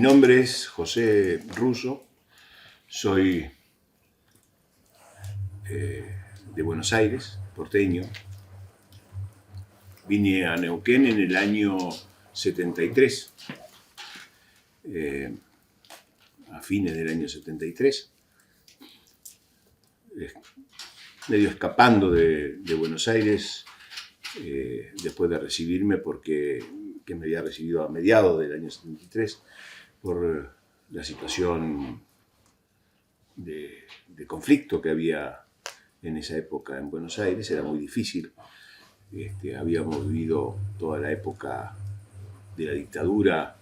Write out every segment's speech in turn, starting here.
nombre es José Russo, soy de Buenos Aires, porteño. Vine a Neuquén en el año 73, a fines del año 73, medio escapando de Buenos Aires después de recibirme, porque me había recibido a mediados del año 73 por la situación de conflicto que había en esa época en Buenos Aires. Era muy difícil. Habíamos vivido toda la época de la dictadura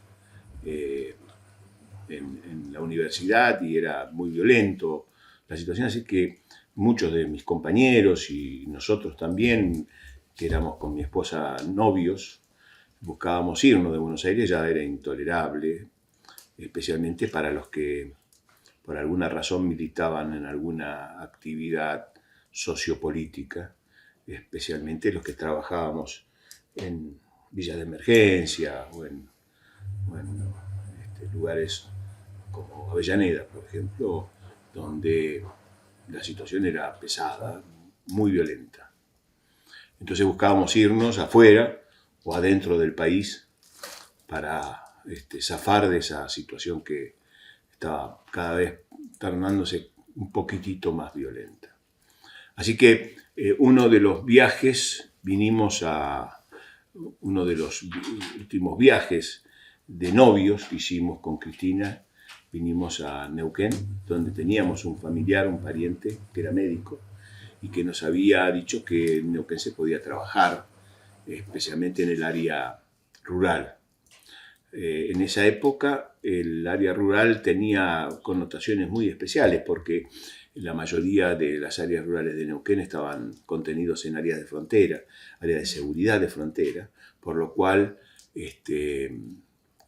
en la universidad y era muy violento la situación, así que muchos de mis compañeros y nosotros también, que éramos con mi esposa novios, buscábamos irnos de Buenos Aires. Ya era intolerable, especialmente para los que por alguna razón militaban en alguna actividad sociopolítica, especialmente los que trabajábamos en villas de emergencia o en lugares como Avellaneda, por ejemplo, donde la situación era pesada, muy violenta. Entonces buscábamos irnos afuera o adentro del país para zafar de esa situación que estaba cada vez tornándose un poquitito más violenta. Así que uno de los últimos viajes de novios que hicimos con Cristina, vinimos a Neuquén, donde teníamos un familiar, un pariente que era médico y que nos había dicho que en Neuquén se podía trabajar, especialmente en el área rural. En esa época el área rural tenía connotaciones muy especiales, porque la mayoría de las áreas rurales de Neuquén estaban contenidos en áreas de frontera, áreas de seguridad de frontera, por lo cual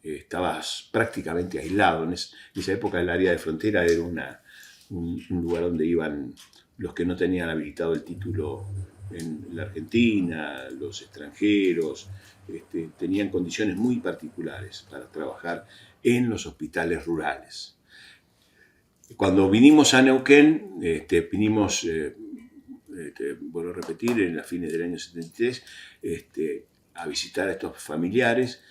estabas prácticamente aislado. En esa época el área de frontera era un lugar donde iban los que no tenían habilitado el título en la Argentina, los extranjeros. Tenían condiciones muy particulares para trabajar en los hospitales rurales. Cuando vinimos a Neuquén, vinimos, vuelvo a repetir, en las fines del año 73, a visitar a estos familiares.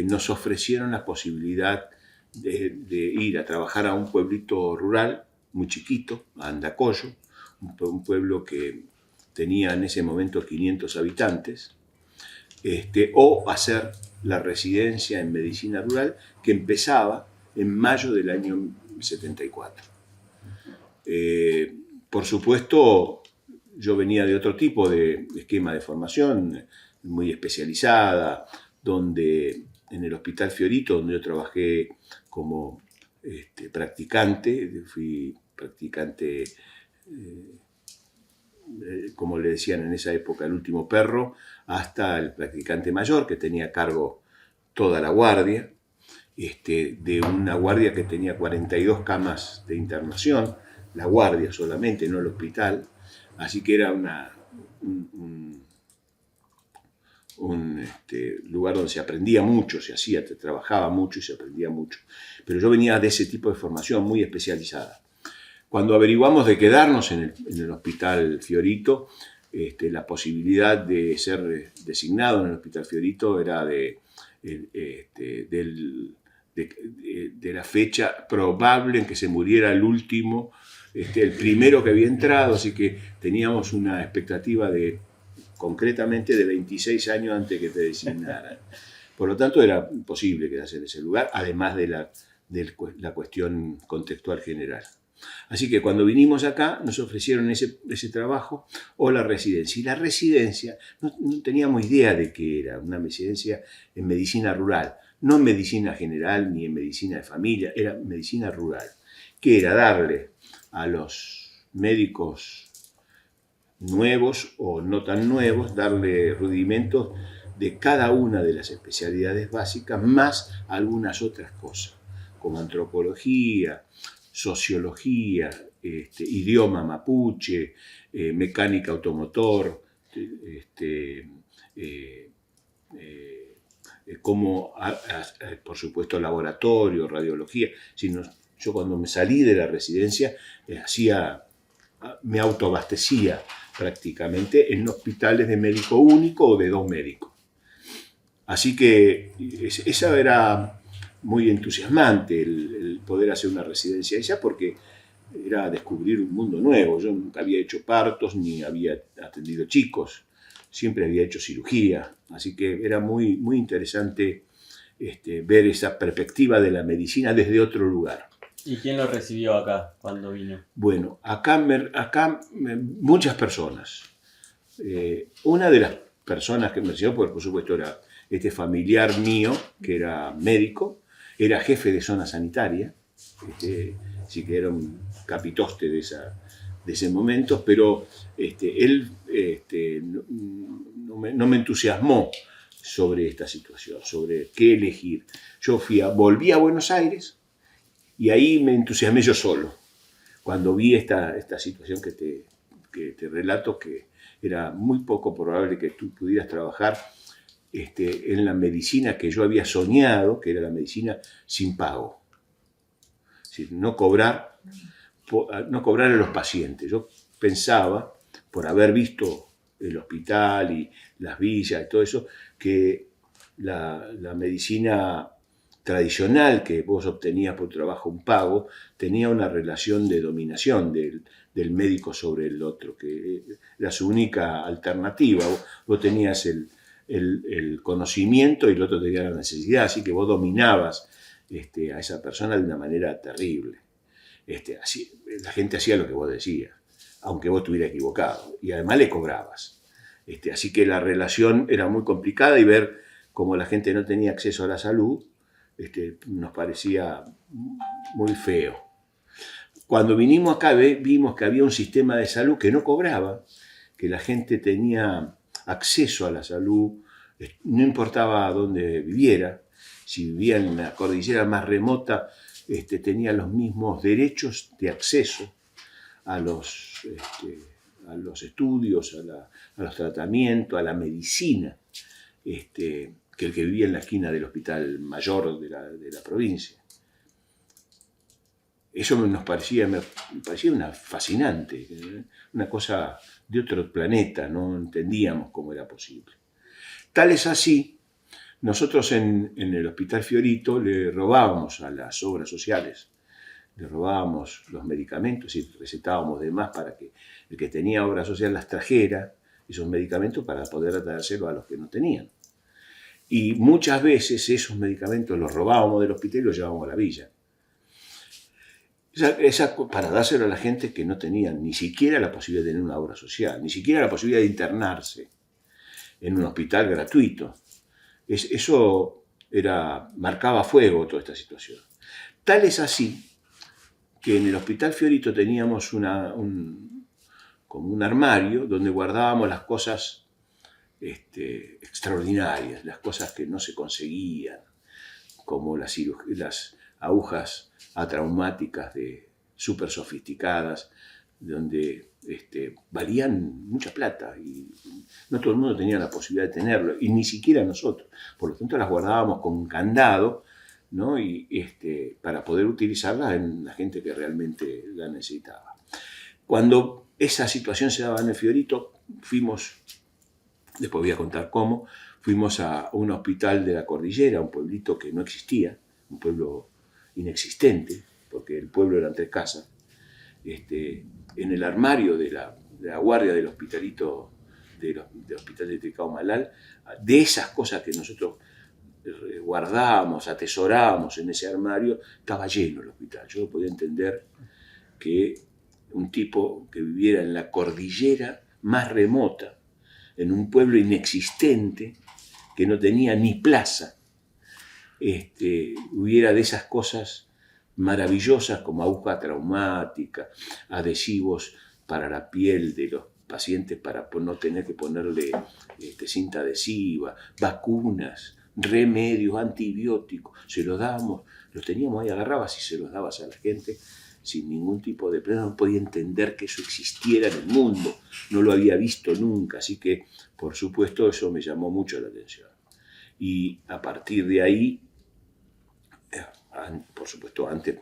Nos ofrecieron la posibilidad de ir a trabajar a un pueblito rural muy chiquito, a Andacollo, un pueblo que tenía en ese momento 500 habitantes, o hacer la residencia en medicina rural, que empezaba en mayo del año 74. Por supuesto, yo venía de otro tipo de esquema de formación, muy especializada, donde en el Hospital Fiorito, donde yo trabajé como practicante, fui practicante, como le decían en esa época, el último perro, hasta el practicante mayor, que tenía a cargo toda la guardia, de una guardia que tenía 42 camas de internación, la guardia solamente, no el hospital. Así que era un lugar donde se aprendía mucho, se trabajaba mucho y se aprendía mucho. Pero yo venía de ese tipo de formación muy especializada. Cuando averiguamos de quedarnos en el Hospital Fiorito, la posibilidad de ser designado en el Hospital Fiorito era de la fecha probable en que se muriera el último, el primero que había entrado, así que teníamos una expectativa concretamente de 26 años antes que te designaran. Por lo tanto, era imposible quedarse en ese lugar, además de la cuestión contextual general. Así que cuando vinimos acá nos ofrecieron ese trabajo o la residencia. Y la residencia no teníamos idea de qué era, una residencia en medicina rural, no en medicina general ni en medicina de familia, era medicina rural, que era darle a los médicos nuevos o no tan nuevos, darle rudimentos de cada una de las especialidades básicas, más algunas otras cosas, como antropología, sociología, idioma mapuche, mecánica automotor, como, por supuesto, laboratorio, radiología, sino yo cuando me salí de la residencia me autoabastecía prácticamente en hospitales de médico único o de 2 médicos. Así que esa era muy entusiasmante el poder hacer una residencia allá, porque era descubrir un mundo nuevo. Yo nunca había hecho partos ni había atendido chicos, siempre había hecho cirugía, así que era muy, muy interesante ver esa perspectiva de la medicina desde otro lugar. ¿Y quién lo recibió acá cuando vino? Bueno, acá muchas personas. Una de las personas que me recibió, porque por supuesto era este familiar mío, que era médico, era jefe de zona sanitaria, así que era un capitoste de ese momento, pero él no me entusiasmó sobre esta situación, sobre qué elegir. Yo volví a Buenos Aires y ahí me entusiasmé yo solo, cuando vi esta situación que te relato, que era muy poco probable que tú pudieras trabajar en la medicina que yo había soñado, que era la medicina sin pago. Es decir, no cobrar a los pacientes. Yo pensaba, por haber visto el hospital y las villas y todo eso, que la medicina tradicional que vos obtenías por trabajo un pago tenía una relación de dominación del médico sobre el otro, que era su única alternativa. Vos tenías el conocimiento y el otro tenía la necesidad, así que vos dominabas a esa persona de una manera terrible. Así, la gente hacía lo que vos decías, aunque vos estuvieras equivocado, y además le cobrabas. Así que la relación era muy complicada, y ver cómo la gente no tenía acceso a la salud nos parecía muy feo. Cuando vinimos acá vimos que había un sistema de salud que no cobraba, que la gente tenía acceso a la salud, no importaba dónde viviera. Si vivía en la cordillera más remota, tenía los mismos derechos de acceso a los estudios, a los tratamientos, a la medicina, que el que vivía en la esquina del hospital mayor de la provincia. Eso me parecía fascinante, una cosa de otro planeta, no entendíamos cómo era posible. Tal es así, nosotros en el Hospital Fiorito le robábamos a las obras sociales, le robábamos los medicamentos y recetábamos de más para que el que tenía obra social las trajera, esos medicamentos, para poder dárselo a los que no tenían. Y muchas veces esos medicamentos los robábamos del hospital y los llevábamos a la villa. Para dárselo a la gente que no tenía ni siquiera la posibilidad de tener una obra social, ni siquiera la posibilidad de internarse en un hospital gratuito. Eso marcaba fuego toda esta situación. Tal es así que en el Hospital Fiorito teníamos como un armario donde guardábamos las cosas extraordinarias, las cosas que no se conseguían, como las agujas atraumáticas súper sofisticadas, donde valían mucha plata y no todo el mundo tenía la posibilidad de tenerlo, y ni siquiera nosotros. Por lo tanto, las guardábamos con un candado, ¿no? Y para poder utilizarlas en la gente que realmente la necesitaba. Cuando esa situación se daba en el Fiorito, después voy a contar cómo, fuimos a un hospital de la cordillera, un pueblito que no existía, un pueblo inexistente, porque el pueblo eran 3 casas. En el armario de la guardia del hospitalito, del hospital de Tricao-Malal, de esas cosas que nosotros guardábamos, atesorábamos en ese armario, estaba lleno el hospital. Yo no podía entender que un tipo que viviera en la cordillera más remota, en un pueblo inexistente, que no tenía ni plaza, hubiera de esas cosas maravillosas como aguja traumática, adhesivos para la piel de los pacientes para no tener que ponerle cinta adhesiva, vacunas, remedios, antibióticos. Se los dábamos, los teníamos ahí, agarrabas y se los dabas a la gente sin ningún tipo de problema. No podía entender que eso existiera en el mundo, no lo había visto nunca, así que por supuesto eso me llamó mucho la atención. Y a partir de ahí, por supuesto, antes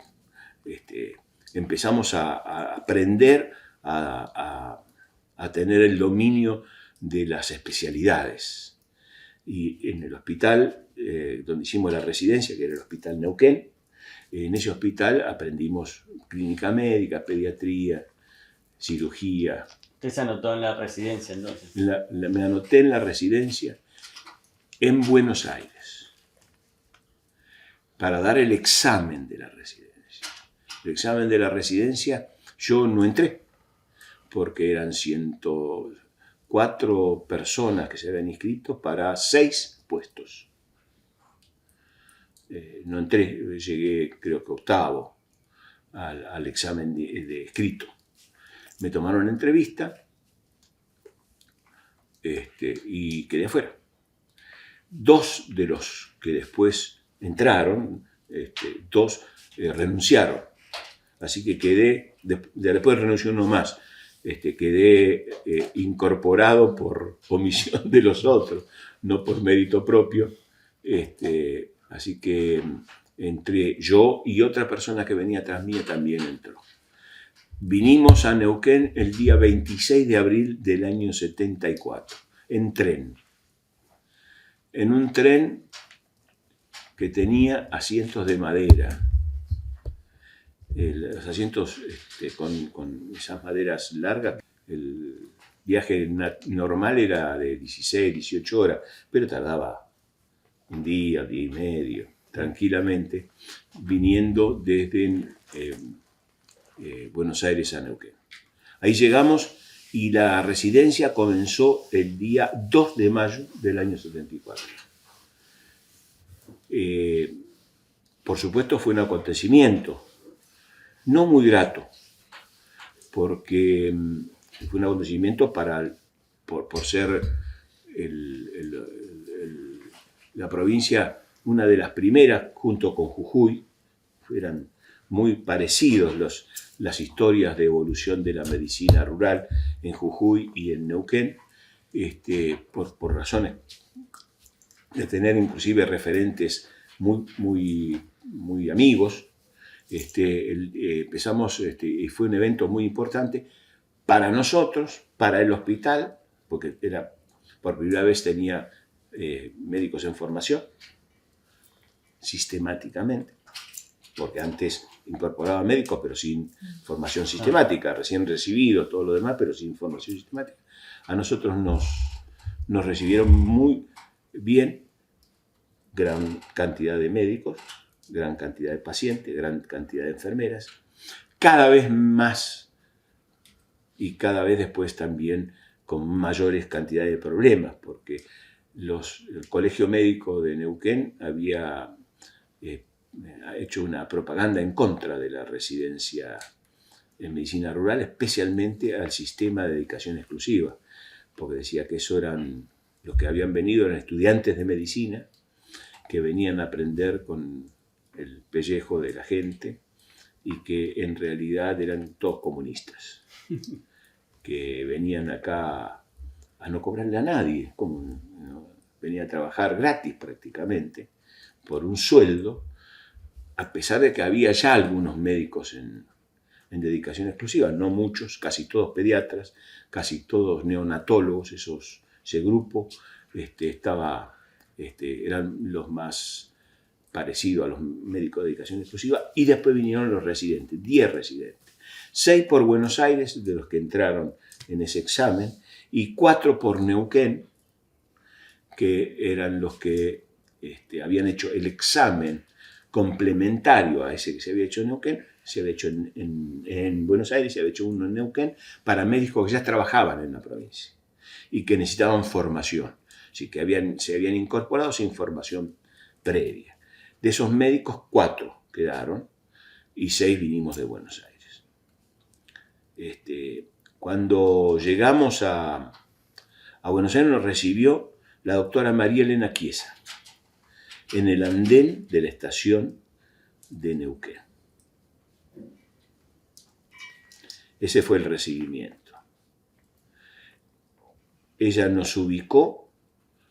empezamos a aprender a tener el dominio de las especialidades. Y en el hospital donde hicimos la residencia, que era el Hospital Neuquén, en ese hospital aprendimos clínica médica, pediatría, cirugía. ¿Usted se anotó en la residencia entonces? Me anoté en la residencia en Buenos Aires para dar el examen de la residencia. El examen de la residencia yo no entré porque eran 104 personas que se habían inscrito para 6 puestos. No entré, llegué creo que octavo al examen de escrito. Me tomaron entrevista y quedé afuera. 2 de los que después entraron, 2 renunciaron. Así que quedé, después renunció uno más, quedé incorporado por omisión de los otros, no por mérito propio. Así que entré yo y otra persona que venía atrás mía también entró. Vinimos a Neuquén el día 26 de abril del año 74, en tren. En un tren que tenía asientos de madera. Los asientos con esas maderas largas. El viaje normal era de 16, 18 horas, pero tardaba un día y medio, tranquilamente, viniendo desde Buenos Aires a Neuquén. Ahí llegamos y la residencia comenzó el día 2 de mayo del año 74. Por supuesto fue un acontecimiento no muy grato, porque fue un acontecimiento por ser la provincia una de las primeras, junto con Jujuy. Eran muy parecidos las historias de evolución de la medicina rural en Jujuy y en Neuquén, por razones de tener inclusive referentes muy amigos. Empezamos, y fue un evento muy importante para nosotros, para el hospital, porque por primera vez tenía médicos en formación, sistemáticamente, porque antes incorporaba médicos, pero sin formación sistemática, recién recibidos, todo lo demás, pero sin formación sistemática. A nosotros nos recibieron muy bien, gran cantidad de médicos, gran cantidad de pacientes, gran cantidad de enfermeras, cada vez más y cada vez después también con mayores cantidades de problemas, porque el Colegio Médico de Neuquén había hecho una propaganda en contra de la residencia en medicina rural, especialmente al sistema de dedicación exclusiva, porque decía que eso eran los que habían venido, eran estudiantes de medicina que venían a aprender con el pellejo de la gente y que en realidad eran todos comunistas, que venían acá a no cobrarle a nadie, ¿no? Venían a trabajar gratis prácticamente, por un sueldo, a pesar de que había ya algunos médicos en dedicación exclusiva, no muchos, casi todos pediatras, casi todos neonatólogos, ese grupo eran los más parecidos a los médicos de dedicación exclusiva, y después vinieron los residentes, 10 residentes, 6 por Buenos Aires, de los que entraron en ese examen, y 4 por Neuquén, que eran los que habían hecho el examen complementario a ese que se había hecho en Neuquén. Se había hecho en Buenos Aires, se había hecho uno en Neuquén, para médicos que ya trabajaban en la provincia y que necesitaban formación, así que se habían incorporado sin formación previa. De esos médicos, 4 quedaron y 6 vinimos de Buenos Aires. Cuando llegamos a Buenos Aires nos recibió la doctora María Elena Chiesa en el andén de la estación de Neuquén. Ese fue el recibimiento. Ella nos ubicó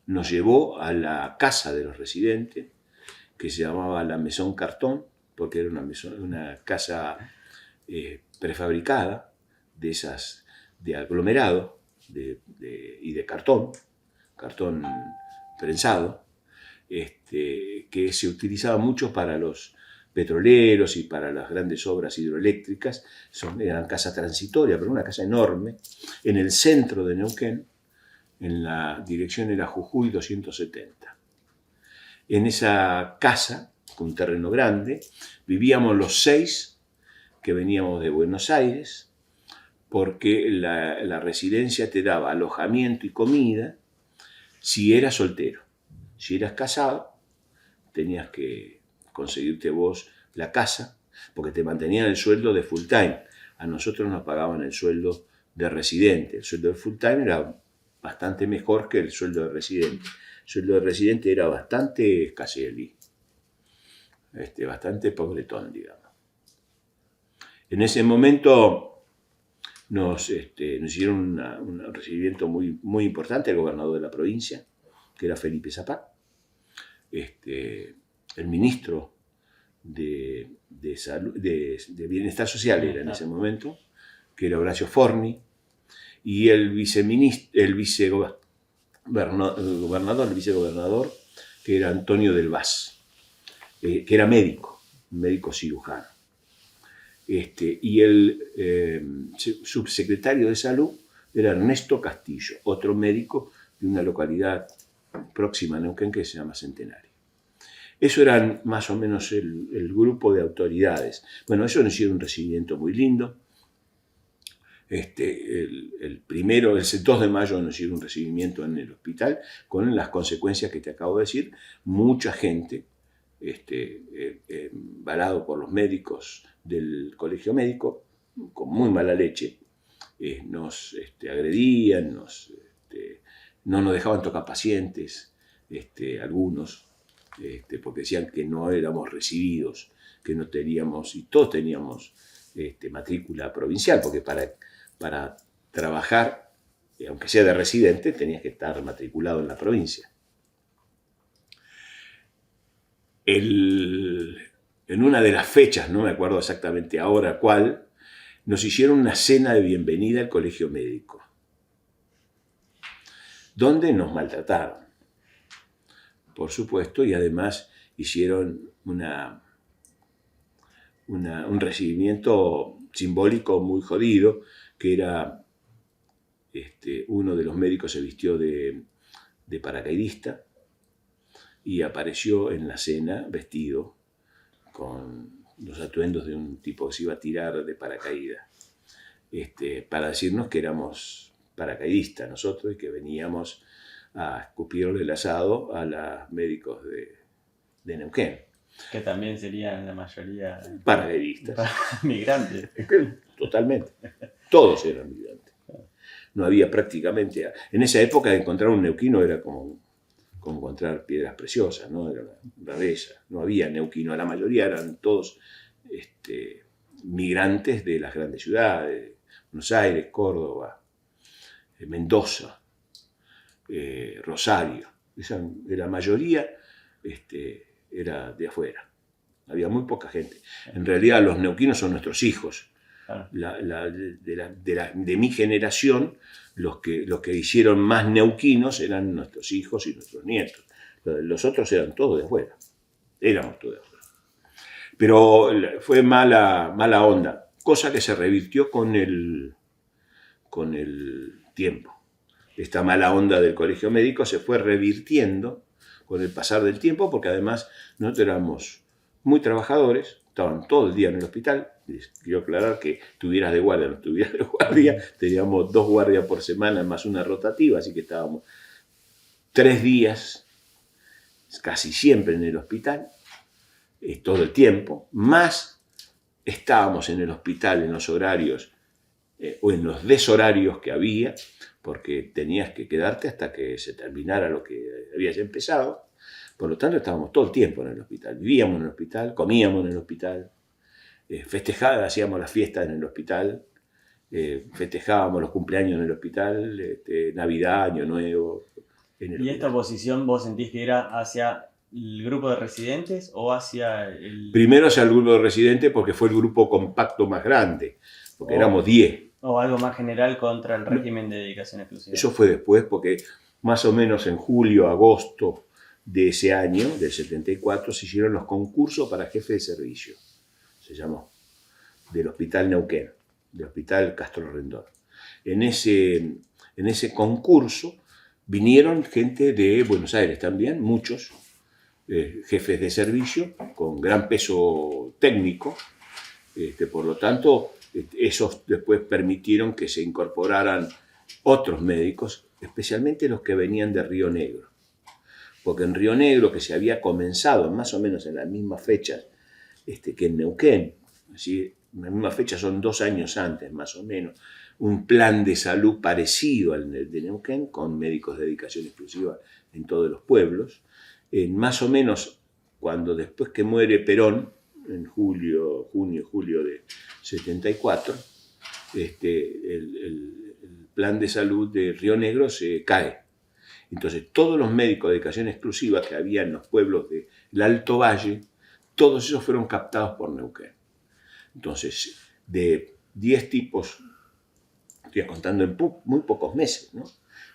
nos llevó a la casa de los residentes, que se llamaba la Maison Carton, porque era una casa prefabricada, de esas de aglomerado y de cartón prensado, que se utilizaba mucho para los petroleros y para las grandes obras hidroeléctricas. Eran casas transitorias, pero una casa enorme, en el centro de Neuquén, en la dirección era Jujuy 270. En esa casa, con un terreno grande, vivíamos los 6 que veníamos de Buenos Aires, porque la residencia te daba alojamiento y comida si eras soltero. Si eras casado, tenías que conseguirte vos la casa, porque te mantenían el sueldo de full time. A nosotros nos pagaban el sueldo de residente. El sueldo de full time era bastante mejor que el sueldo de residente. El sueldo de residente era bastante escaselí, bastante pobretón, digamos. En ese momento nos hicieron un recibimiento muy, muy importante el gobernador de la provincia, que era Felipe Zapá, el ministro de Bienestar Social era en ese momento, que era Horacio Forni, y el vicegobernador, que era Antonio del Vaz, que era médico cirujano. Y el subsecretario de Salud era Ernesto Castillo, otro médico de una localidad próxima a Neuquén que se llama Centenario. Eso eran más o menos el grupo de autoridades. Bueno, eso nos hicieron un recibimiento muy lindo. El 2 de mayo nos hicieron un recibimiento en el hospital con las consecuencias que te acabo de decir. Mucha gente, varado por los médicos del colegio médico, con muy mala leche, nos agredían, no nos dejaban tocar pacientes, algunos, porque decían que no éramos recibidos, que no teníamos, y todos teníamos matrícula provincial, porque para trabajar, aunque sea de residente, tenías que estar matriculado en la provincia. En una de las fechas, no me acuerdo exactamente ahora cuál, nos hicieron una cena de bienvenida al colegio médico, donde nos maltrataron, por supuesto, y además hicieron un recibimiento simbólico muy jodido, que era uno de los médicos se vistió de paracaidista y apareció en la cena vestido con los atuendos de un tipo que se iba a tirar de paracaídas, para decirnos que éramos paracaidistas nosotros y que veníamos a escupirle el asado a los médicos de Neuquén. Que también serían la mayoría paracaidistas. Migrantes. Totalmente. Todos eran migrantes. No había prácticamente... En esa época encontrar un neuquino era como encontrar piedras preciosas, ¿no? Era una rareza. No había neuquino. La mayoría eran todos migrantes de las grandes ciudades. Buenos Aires, Córdoba, Mendoza, Rosario. La mayoría era de afuera. Había muy poca gente. En realidad los neuquinos son nuestros hijos. De mi generación, los que hicieron más neuquinos eran nuestros hijos y nuestros nietos. Los otros eran todos de afuera. Éramos todos de afuera. Pero fue mala onda, cosa que se revirtió con el tiempo. Esta mala onda del colegio médico se fue revirtiendo con el pasar del tiempo, porque además nosotros éramos muy trabajadores, estaban todo el día en el hospital. Quiero aclarar que tuvieras de guardia o no tuvieras de guardia, teníamos 2 guardias por semana más una rotativa, así que estábamos 3 días casi siempre en el hospital, todo el tiempo, más estábamos en el hospital en los horarios o en los deshorarios que había, porque tenías que quedarte hasta que se terminara lo que habías empezado. Por lo tanto, estábamos todo el tiempo en el hospital. Vivíamos en el hospital, comíamos en el hospital, hacíamos las fiestas en el hospital, festejábamos los cumpleaños en el hospital, Navidad, Año Nuevo, en el ¿Y esta jubilado. oposición vos sentís que era hacia el grupo de residentes o hacia el... Primero hacia el grupo de residentes porque fue el grupo compacto más grande, porque éramos 10. o algo más general contra el No, régimen de dedicación exclusiva? eso fue después porque más o menos en julio, agosto de ese año, del 74, se hicieron los concursos para jefe de servicio, se llamó, del Hospital Neuquén, del Hospital Castro Rendón. En ese concurso vinieron gente de Buenos Aires también, muchos jefes de servicio con gran peso técnico. Por lo tanto, esos después permitieron que se incorporaran otros médicos, especialmente los que venían de Río Negro. Porque en Río Negro, que se había comenzado más o menos en las mismas fechas que en Neuquén, ¿sí? En la misma fecha, son 2 años antes más o menos, un plan de salud parecido al de Neuquén, con médicos de dedicación exclusiva en todos los pueblos. Más o menos cuando después que muere Perón, en junio, julio de 74, el plan de salud de Río Negro se cae. Entonces todos los médicos de dedicación exclusiva que había en los pueblos del Alto Valle, todos esos fueron captados por Neuquén. Entonces, de 10 tipos, estoy contando en muy pocos meses, ¿no?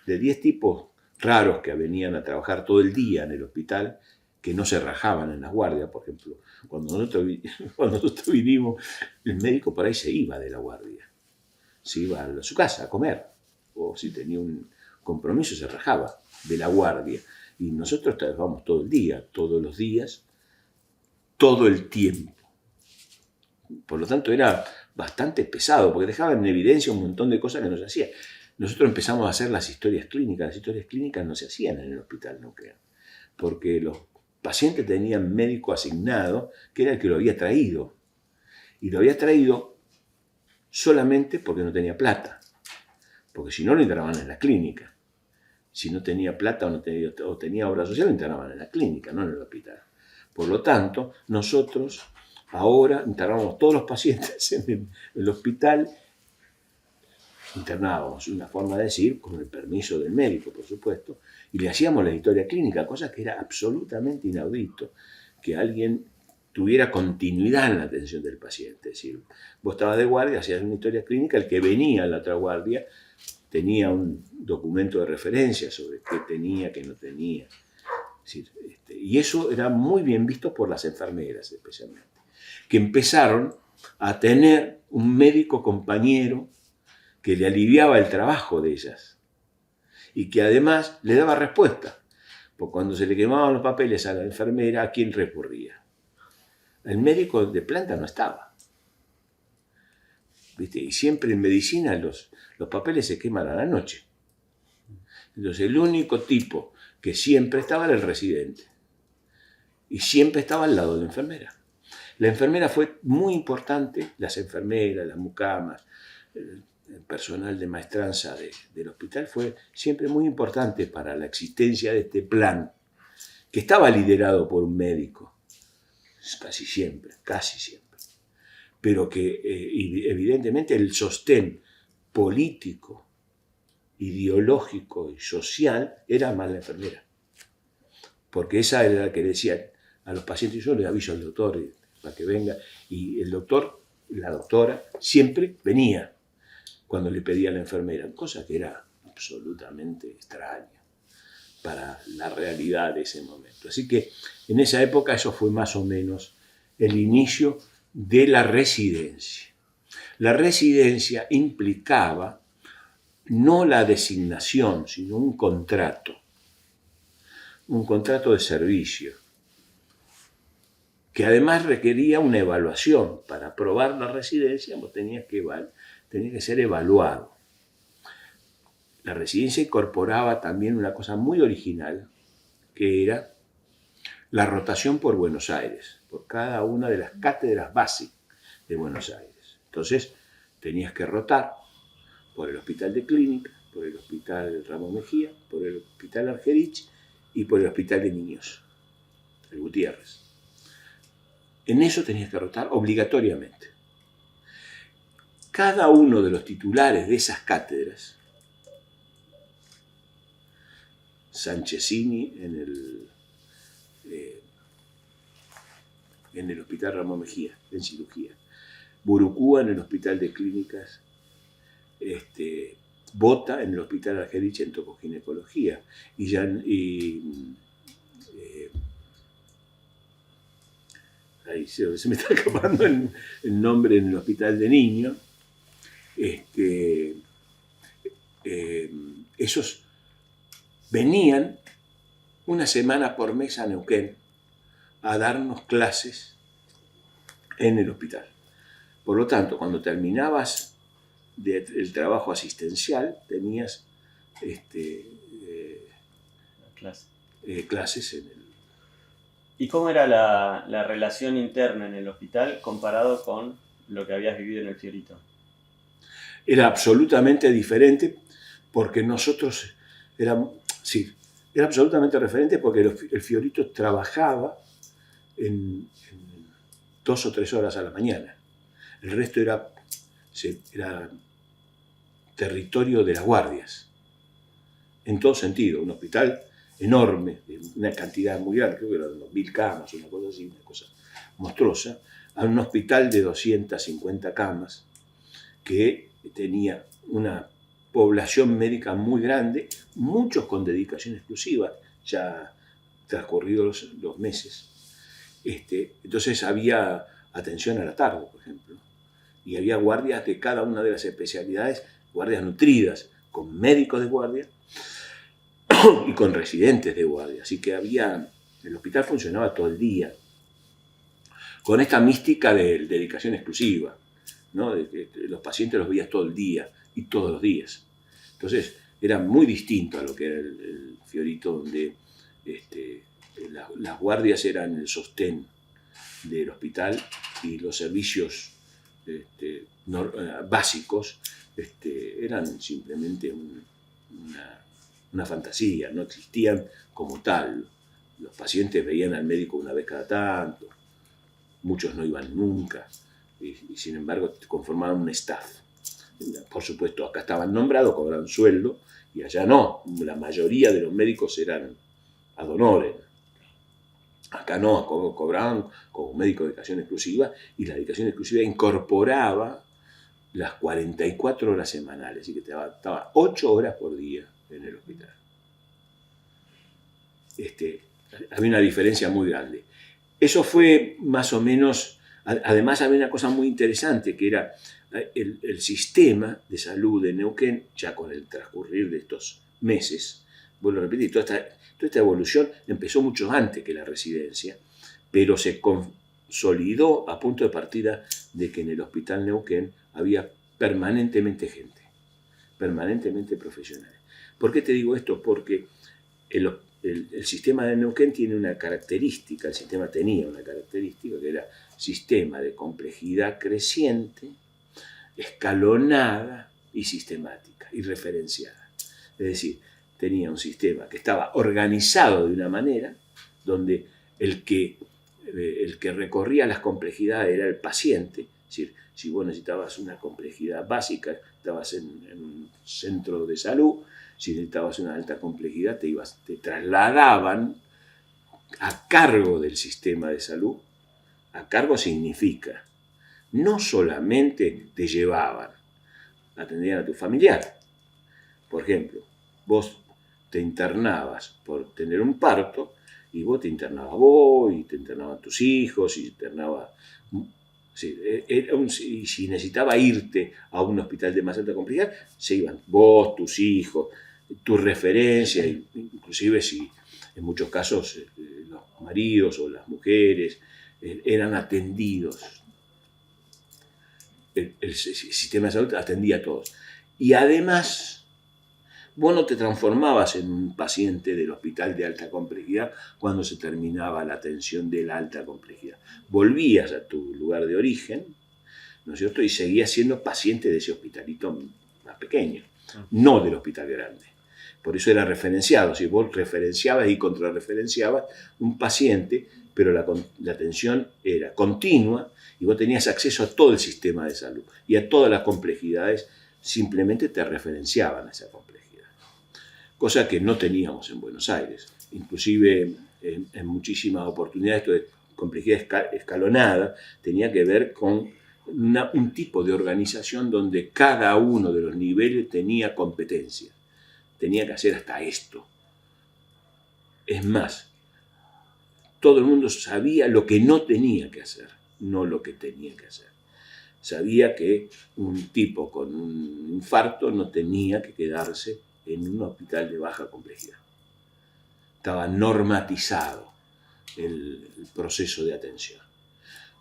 De 10 tipos raros que venían a trabajar todo el día en el hospital, que no se rajaban en las guardias, por ejemplo. Cuando nosotros vinimos, el médico por ahí se iba de la guardia, se iba a su casa a comer, o si tenía un compromiso se rajaba de la guardia. Y nosotros trabajábamos todo el día, todos los días, todo el tiempo. Por lo tanto, era bastante pesado, porque dejaba en evidencia un montón de cosas que no se hacían. Nosotros empezamos a hacer las historias clínicas. Las historias clínicas no se hacían en el hospital, no crean, porque los pacientes tenían médico asignado, que era el que lo había traído. Y lo había traído solamente porque no tenía plata, porque si no lo internaban en la clínica. Si no tenía plata o tenía obra social, lo internaban en la clínica, no en el hospital. Por lo tanto, nosotros ahora internábamos todos los pacientes en el hospital, internábamos, una forma de decir, con el permiso del médico, por supuesto, y le hacíamos la historia clínica, cosa que era absolutamente inaudito, que alguien tuviera continuidad en la atención del paciente. Es decir, vos estabas de guardia, hacías una historia clínica, el que venía a la otra guardia tenía un documento de referencia sobre qué tenía, qué no tenía. Es decir, y eso era muy bien visto por las enfermeras especialmente, que empezaron a tener un médico compañero que le aliviaba el trabajo de ellas y que además le daba respuesta. Porque cuando se le quemaban los papeles a la enfermera, ¿a quién recurría? El médico de planta no estaba. ¿Viste? Y siempre en medicina los papeles se queman a la noche. Entonces el único tipo que siempre estaba era el residente. Y siempre estaba al lado de la enfermera. La enfermera fue muy importante, las enfermeras, las mucamas, el personal de maestranza del hospital fue siempre muy importante para la existencia de este plan, que estaba liderado por un médico, casi siempre, pero que evidentemente el sostén político, ideológico y social era más la enfermera. Porque esa era la que decía a los pacientes, yo le aviso al doctor para que venga, y el doctor, la doctora, siempre venía cuando le pedía a la enfermera, cosa que era absolutamente extraña para la realidad de ese momento. Así que en esa época eso fue más o menos el inicio de la residencia. La residencia implicaba no la designación, sino un contrato de servicio, que además requería una evaluación. Para aprobar la residencia vos tenías que ser evaluado. La residencia incorporaba también una cosa muy original, que era la rotación por Buenos Aires, por cada una de las cátedras básicas de Buenos Aires. Entonces tenías que rotar por el Hospital de Clínica, por el Hospital Ramón Mejía, por el Hospital Argerich y por el Hospital de Niños, el Gutiérrez. En eso tenías que rotar obligatoriamente. Cada uno de los titulares de esas cátedras Sanchezini en el Hospital Ramón Mejía, en cirugía. Burucúa en el Hospital de Clínicas, Bota en el Hospital Argerich en tocoginecología, ahí se me está escapando el nombre en el Hospital de Niños. Esos venían una semana por mes a Neuquén a darnos clases en el hospital. Por lo tanto, cuando terminabas el trabajo asistencial, tenías clases en el... ¿Y cómo era la relación interna en el hospital comparado con lo que habías vivido en el Fiorito? Era absolutamente diferente porque nosotros era absolutamente diferente porque el Fiorito trabajaba en 2 o 3 horas a la mañana. El resto era territorio de las guardias, en todo sentido. Un hospital enorme, de una cantidad muy grande, creo que eran 2.000 camas, una cosa así, una cosa monstruosa, a un hospital de 250 camas que tenía una población médica muy grande, muchos con dedicación exclusiva, ya transcurridos los meses. Entonces había atención a la tarde, por ejemplo, y había guardias de cada una de las especialidades, guardias nutridas, con médicos de guardia y con residentes de guardia. Así que el hospital funcionaba todo el día, con esta mística de dedicación exclusiva, ¿no? De que los pacientes los veías todo el día y todos los días. Entonces era muy distinto a lo que era el Fiorito, donde las guardias eran el sostén del hospital y los servicios básicos eran simplemente una fantasía, no existían como tal. Los pacientes veían al médico una vez cada tanto, muchos no iban nunca, y sin embargo conformaban un staff. Por supuesto, acá estaban nombrados, cobraban sueldo, y allá no. La mayoría de los médicos eran ad honorem. Acá no, cobraban como médico de dedicación exclusiva, y la dedicación exclusiva incorporaba las 44 horas semanales, y que estaba 8 horas por día en el hospital. Había una diferencia muy grande. Eso fue más o menos. Además había una cosa muy interesante, que era el sistema de salud de Neuquén, ya con el transcurrir de estos meses. Vuelvo a repetir, toda esta evolución empezó mucho antes que la residencia, pero se consolidó a punto de partida de que en el Hospital Neuquén había permanentemente gente, permanentemente profesionales. ¿Por qué te digo esto? Porque el sistema de Neuquén tiene una característica, el sistema tenía una característica que era sistema de complejidad creciente, escalonada y sistemática y referenciada. Es decir, tenía un sistema que estaba organizado de una manera donde el que recorría las complejidades era el paciente. Es decir, si vos necesitabas una complejidad básica, estabas en un centro de salud. Si necesitabas una alta complejidad, te trasladaban a cargo del sistema de salud. A cargo significa, no solamente te llevaban, atendían a tu familiar. Por ejemplo, vos te internabas por tener un parto, y vos te internabas vos, y te internaban tus hijos, y te internaba. Y si necesitaba irte a un hospital de más alta complejidad, se iban vos, tus hijos, tu referencia, inclusive si en muchos casos los maridos o las mujeres eran atendidos. El sistema de salud atendía a todos. Y además, vos no te transformabas en un paciente del hospital de alta complejidad cuando se terminaba la atención de la alta complejidad. Volvías a tu lugar de origen, ¿no es cierto? Y seguías siendo paciente de ese hospitalito más pequeño, no del hospital grande. Por eso era referenciado. Si vos referenciabas y contrarreferenciabas un paciente, pero la atención era continua y vos tenías acceso a todo el sistema de salud y a todas las complejidades, simplemente te referenciaban a esa complejidad. cosa que no teníamos en Buenos Aires. Inclusive en muchísimas oportunidades, esto de complejidad escalonada, tenía que ver con un tipo de organización donde cada uno de los niveles tenía competencia. Tenía que hacer hasta esto. Es más, todo el mundo sabía lo que no tenía que hacer, no lo que tenía que hacer. Sabía que un tipo con un infarto no tenía que quedarse en un hospital de baja complejidad. Estaba normatizado el proceso de atención,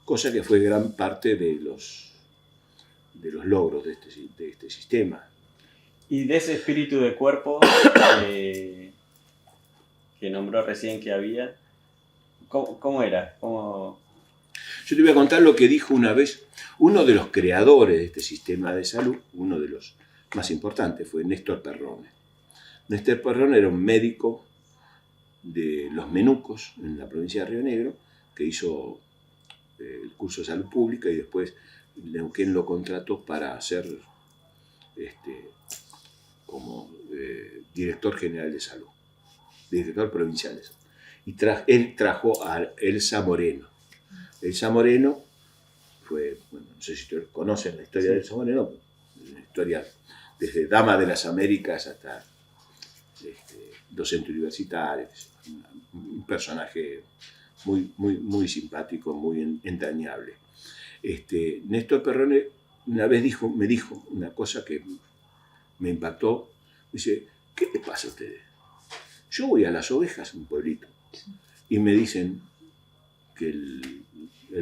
cosa que fue gran parte de los logros de este sistema. Y de ese espíritu de cuerpo que nombró recién que había, ¿cómo era? Yo te voy a contar lo que dijo una vez uno de los creadores de este sistema de salud, uno de los más importantes, fue Néstor Perrone. Néstor Perrone era un médico de Los Menucos, en la provincia de Río Negro, que hizo el curso de salud pública y después Neuquén lo contrató para ser como director general de salud, director provincial de salud. Y él trajo a Elsa Moreno. Elsa Moreno fue, bueno, no sé si ustedes conocen la historia de Elsa Moreno, una historia desde Dama de las Américas hasta docente universitario, un personaje muy simpático, muy entrañable. Néstor Perrone una vez me dijo una cosa que me impactó. Dice, ¿qué le pasa a ustedes? Yo voy a Las Ovejas, un pueblito, y me dicen que el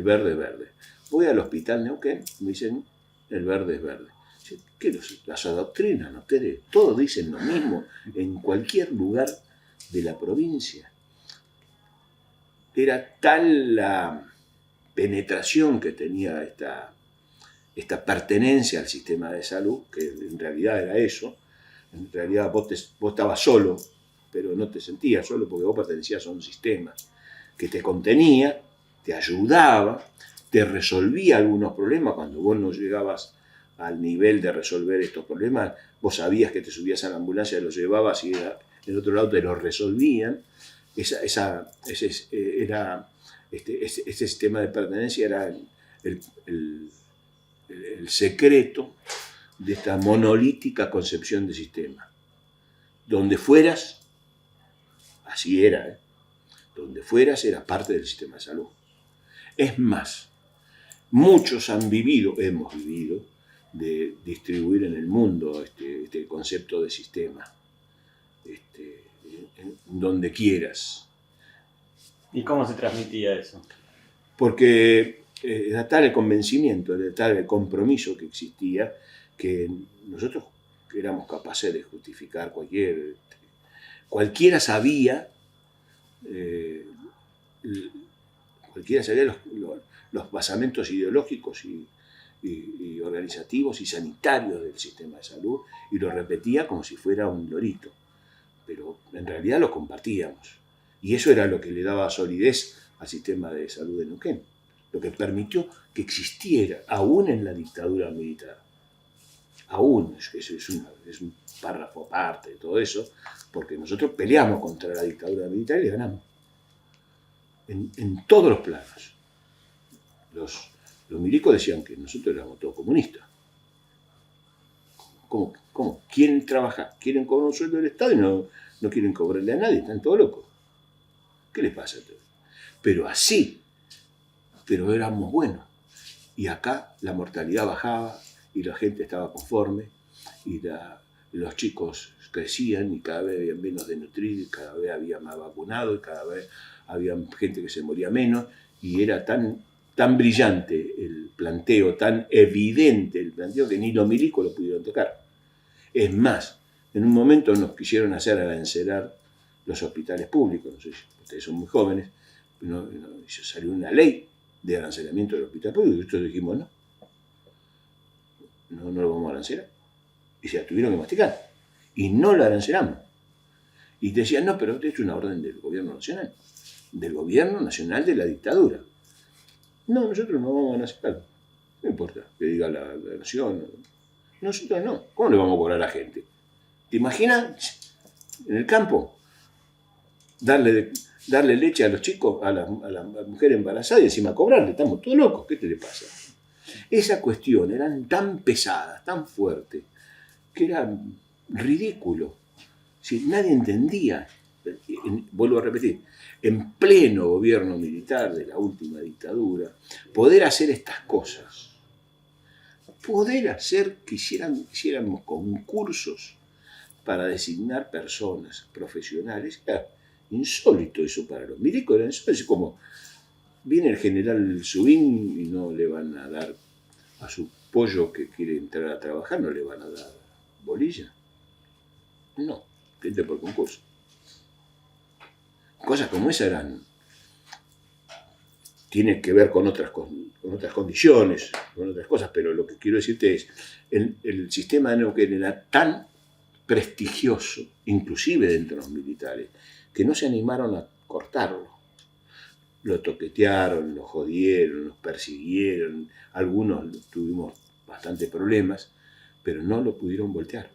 verde es verde. Voy al hospital Neuquén, me dicen el verde es verde. Dice, ¿qué las adoctrinan ustedes? Todos dicen lo mismo en cualquier lugar de la provincia. Era tal la penetración que tenía esta pertenencia al sistema de salud, que en realidad era eso. En realidad vos estabas solo, pero no te sentías solo porque vos pertenecías a un sistema que te contenía, te ayudaba, te resolvía algunos problemas. Cuando vos no llegabas al nivel de resolver estos problemas, vos sabías que te subías a la ambulancia, los llevabas y del otro lado te los resolvían. Ese sistema de pertenencia era el secreto de esta monolítica concepción de sistema. Donde fueras, así era, donde fueras era parte del sistema de salud. Es más, muchos hemos vivido, de distribuir en el mundo este concepto de sistema, en donde quieras. ¿Y cómo se transmitía eso? Porque era tal el convencimiento, era tal el compromiso que existía, que nosotros éramos capaces de justificar cualquiera sabía los basamentos ideológicos y organizativos y sanitarios del sistema de salud, y lo repetía como si fuera un lorito, pero en realidad lo compartíamos, y eso era lo que le daba solidez al sistema de salud de Neuquén, lo que permitió que existiera aún en la dictadura militar. Aún, es un párrafo aparte de todo eso, porque nosotros peleamos contra la dictadura militar y le ganamos. En todos los planos. Los milicos decían que nosotros éramos todos comunistas. ¿Cómo? Quieren trabajar, quieren cobrar un sueldo del Estado y no quieren cobrarle a nadie, están todos locos. ¿Qué les pasa a todos? Pero éramos buenos. Y acá la mortalidad bajaba y la gente estaba conforme y los chicos crecían y cada vez había menos desnutridos, cada vez había más vacunados y cada vez había gente que se moría menos, y era tan brillante el planteo, tan evidente el planteo, que ni los milicos lo pudieron tocar. Es más, en un momento nos quisieron hacer arancelar los hospitales públicos, no sé si ustedes son muy jóvenes, salió una ley de arancelamiento del hospital público y nosotros dijimos no lo vamos a arancelar. Y se la tuvieron que masticar. Y no la arancelamos. Y decían, no, pero esto es una orden del gobierno nacional. Del gobierno nacional de la dictadura. No, nosotros no vamos a arancelar. No importa que diga la nación. Nosotros no. ¿Cómo le vamos a cobrar a la gente? ¿Te imaginas? en el campo, darle leche a los chicos, a la mujer embarazada y encima cobrarle. Estamos todos locos, ¿qué te le pasa? Esa cuestión eran tan pesadas, tan fuertes, que era ridículo. Si nadie entendía, vuelvo a repetir, en pleno gobierno militar de la última dictadura, poder hacer estas cosas, poder hacer que hiciéramos concursos para designar personas profesionales, era insólito eso para los milicos, era insólito. Es como viene el general Zubín y no le van a dar a su pollo que quiere entrar a trabajar, no le van a dar bolilla. No, que entre por concurso. Cosas como esas tienen que ver con otras condiciones, con otras cosas, pero lo que quiero decirte es, el sistema de Neuquén era tan prestigioso, inclusive dentro de los militares, que no se animaron a cortarlo. Lo toquetearon, lo jodieron, los persiguieron, algunos tuvimos bastantes problemas, pero no lo pudieron voltear.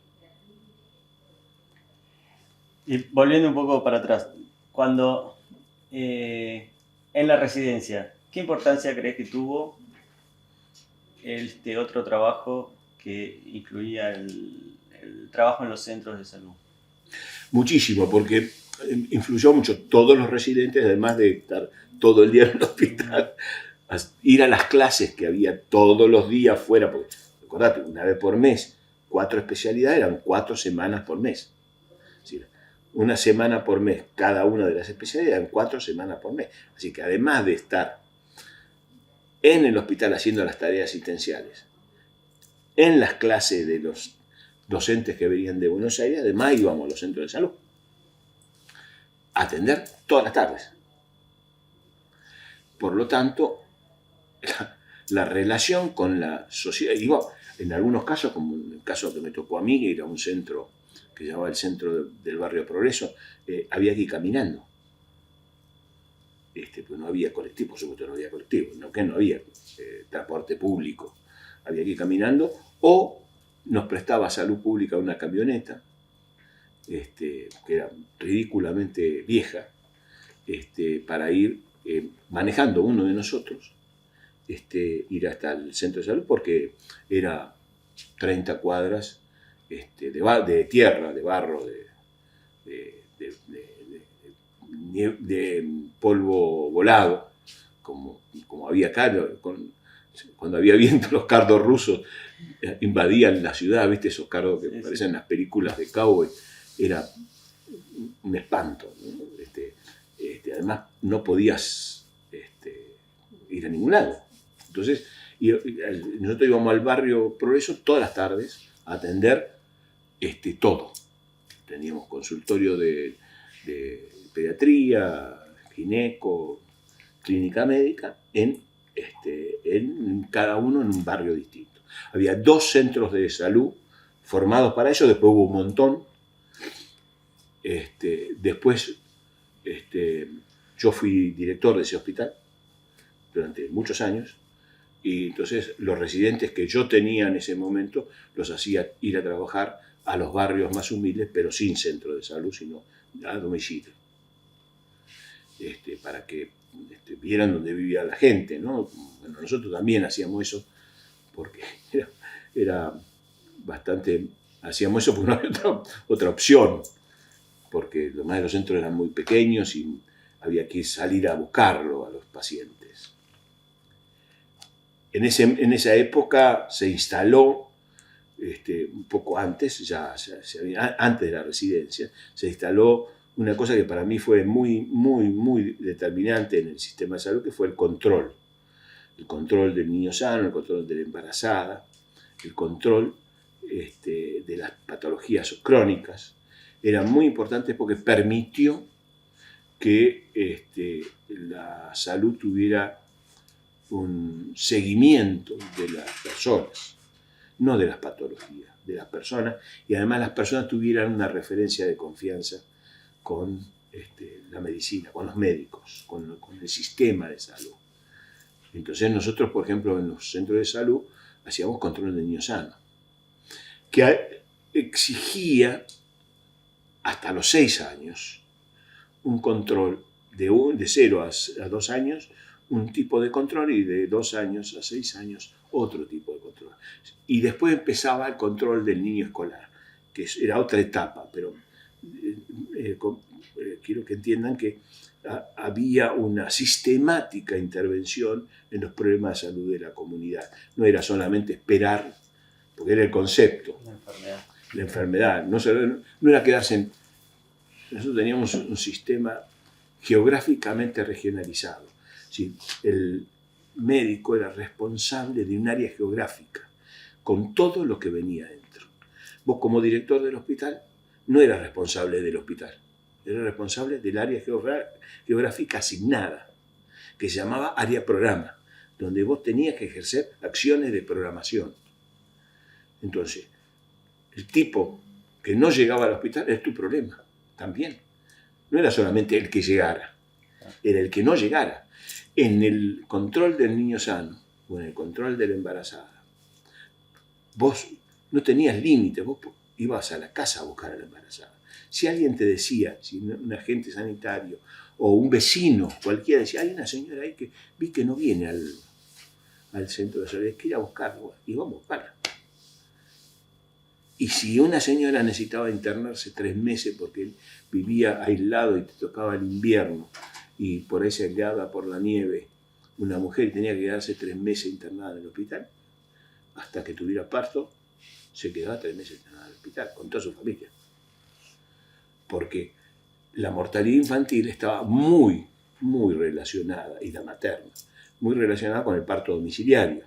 Y volviendo un poco para atrás, cuando en la residencia, ¿qué importancia crees que tuvo este otro trabajo que incluía el trabajo en los centros de salud? Muchísimo, porque influyó mucho. Todos los residentes, además de estar todo el día en el hospital, ir a las clases que había todos los días fuera, porque acordate, una vez por mes, 4 especialidades, eran 4 semanas por mes. Es decir, una semana por mes, cada una de las especialidades eran 4 semanas por mes. Así que además de estar en el hospital haciendo las tareas asistenciales, en las clases de los docentes que venían de Buenos Aires, además íbamos a los centros de salud a atender todas las tardes. Por lo tanto, la relación con la sociedad, en algunos casos, como en el caso que me tocó a mí, que era un centro que se llamaba el Centro del Barrio Progreso, había que ir caminando. Pues no había colectivo, por supuesto no había colectivo, no había transporte público, había que ir caminando, o nos prestaba Salud Pública una camioneta, que era ridículamente vieja, para ir manejando uno de nosotros, ir hasta el centro de salud, porque era 30 cuadras de tierra, de barro, de polvo volado, como había acá, cuando había viento los cardos rusos invadían la ciudad, ¿viste? Esos cardos que parecen en las películas de cowboy, era un espanto, ¿no? Además no podías ir a ningún lado. Entonces, nosotros íbamos al barrio Progreso todas las tardes a atender todo. Teníamos consultorio de pediatría, gineco, clínica médica, en cada uno en un barrio distinto. Había 2 centros de salud formados para eso, después hubo un montón. Después yo fui director de ese hospital durante muchos años, y entonces los residentes que yo tenía en ese momento los hacía ir a trabajar a los barrios más humildes, pero sin centro de salud, sino a domicilio, para que vieran dónde vivía la gente, ¿no? Bueno, nosotros también hacíamos eso, porque era bastante, hacíamos eso porque no había otra opción, porque los más de los centros eran muy pequeños y había que salir a buscarlo a los pacientes. En esa época se instaló, un poco antes, antes de la residencia, se instaló una cosa que para mí fue muy, muy, muy determinante en el sistema de salud, que fue el control. El control del niño sano, el control de la embarazada, el control de las patologías crónicas. Era muy importante porque permitió que la salud tuviera un seguimiento de las personas, no de las patologías, de las personas, y además las personas tuvieran una referencia de confianza con la medicina, con los médicos, con el sistema de salud. Entonces nosotros, por ejemplo, en los centros de salud hacíamos control de niños sanos, que exigía hasta los 6 años, un control de 0 a 2 años, un tipo de control, y de 2 años a 6 años otro tipo de control. Y después empezaba el control del niño escolar, que era otra etapa, pero quiero que entiendan que había una sistemática intervención en los problemas de salud de la comunidad. No era solamente esperar, porque era el concepto, la enfermedad. No era quedarse en... Nosotros teníamos un sistema geográficamente regionalizado. Sí, el médico era responsable de un área geográfica, con todo lo que venía dentro. Vos, como director del hospital, no eras responsable del hospital, eras responsable del área geográfica asignada, que se llamaba área programa, donde vos tenías que ejercer acciones de programación. Entonces, el tipo que no llegaba al hospital es tu problema, también. No era solamente el que llegara, era el que no llegara. En el control del niño sano o en el control de la embarazada, vos no tenías límite, vos ibas a la casa a buscar a la embarazada. Si alguien te decía, si un agente sanitario o un vecino, cualquiera decía, hay una señora ahí que vi que no viene al centro de salud, hay que ir a buscarla, y vamos a buscarla. Y si una señora necesitaba internarse 3 meses porque vivía aislado y te tocaba el invierno, y por ahí se aislaba por la nieve, una mujer tenía que quedarse 3 meses internada en el hospital, hasta que tuviera parto, se quedaba 3 meses internada en el hospital, con toda su familia. Porque la mortalidad infantil estaba muy, muy relacionada, y la materna, muy relacionada con el parto domiciliario.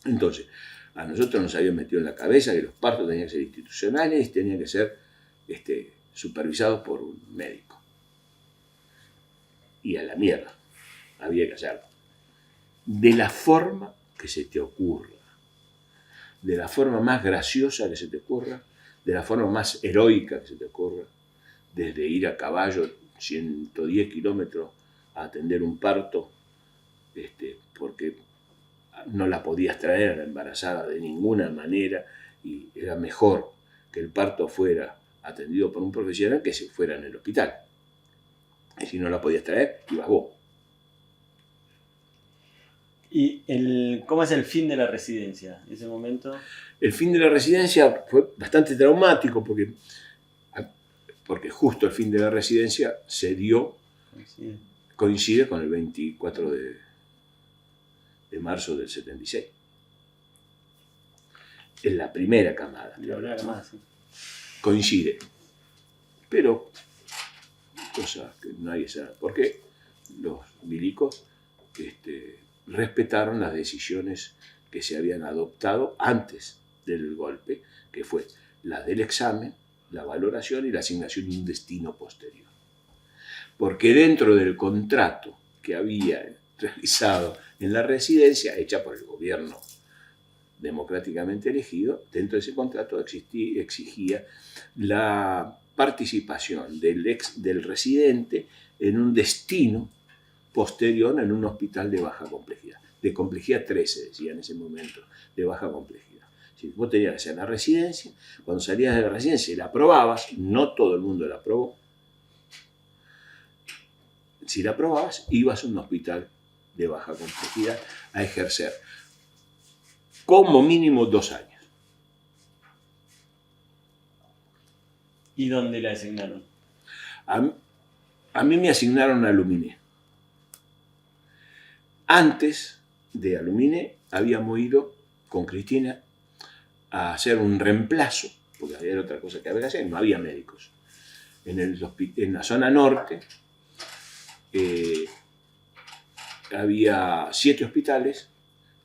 Entonces, a nosotros nos habían metido en la cabeza que los partos tenían que ser institucionales, tenían que ser supervisados por un médico. Y a la mierda, había que hacerlo. De la forma que se te ocurra, de la forma más graciosa que se te ocurra, de la forma más heroica que se te ocurra, desde ir a caballo 110 kilómetros a atender un parto, porque no la podías traer a la embarazada de ninguna manera, y era mejor que el parto fuera atendido por un profesional que si fuera en el hospital. Y si no la podías traer, ibas vos. ¿Y cómo es el fin de la residencia en ese momento? El fin de la residencia fue bastante traumático porque justo el fin de la residencia se dio, coincide con el 24 de marzo del 76. Es la primera camada. La primera camada, sí. Coincide. Pero, cosas que nadie sabe. Porque los milicos respetaron las decisiones que se habían adoptado antes del golpe, que fue la del examen, la valoración y la asignación de un destino posterior. Porque dentro del contrato que había realizado en la residencia, hecha por el gobierno democráticamente elegido, dentro de ese contrato exigía la participación del residente en un destino posterior en un hospital de baja complejidad. De complejidad 13, decía en ese momento, de baja complejidad. Si vos tenías que hacer la residencia, cuando salías de la residencia y la aprobabas, no todo el mundo la aprobó. Si la aprobabas, ibas a un hospital de baja complejidad a ejercer como mínimo 2 años. ¿Y dónde la asignaron? A mí me asignaron a Aluminé. Antes de Aluminé habíamos ido con Cristina a hacer un reemplazo, porque había otra cosa que había que hacer, no había médicos. En la zona norte había 7 hospitales,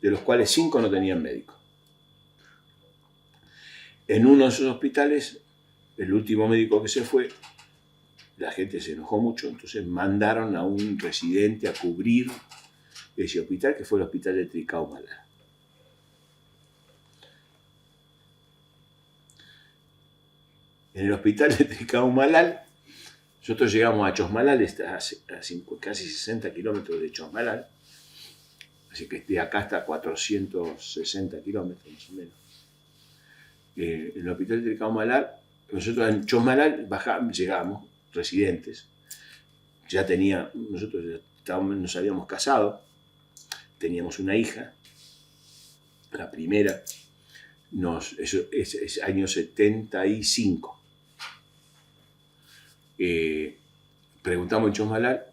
de los cuales 5 no tenían médico. En uno de esos hospitales, el último médico que se fue, la gente se enojó mucho, entonces mandaron a un residente a cubrir ese hospital, que fue el hospital de Tricao-Malal. En el hospital de Tricao-Malal, nosotros llegamos a Chosmalal, a casi 60 kilómetros de Chosmalal, así que de acá hasta 460 kilómetros más o menos. En el hospital de Tricao-Malal nosotros en Chosmalal llegamos, residentes, nosotros nos habíamos casado, teníamos una hija, la primera, eso es año 75. Preguntamos en Chosmalal,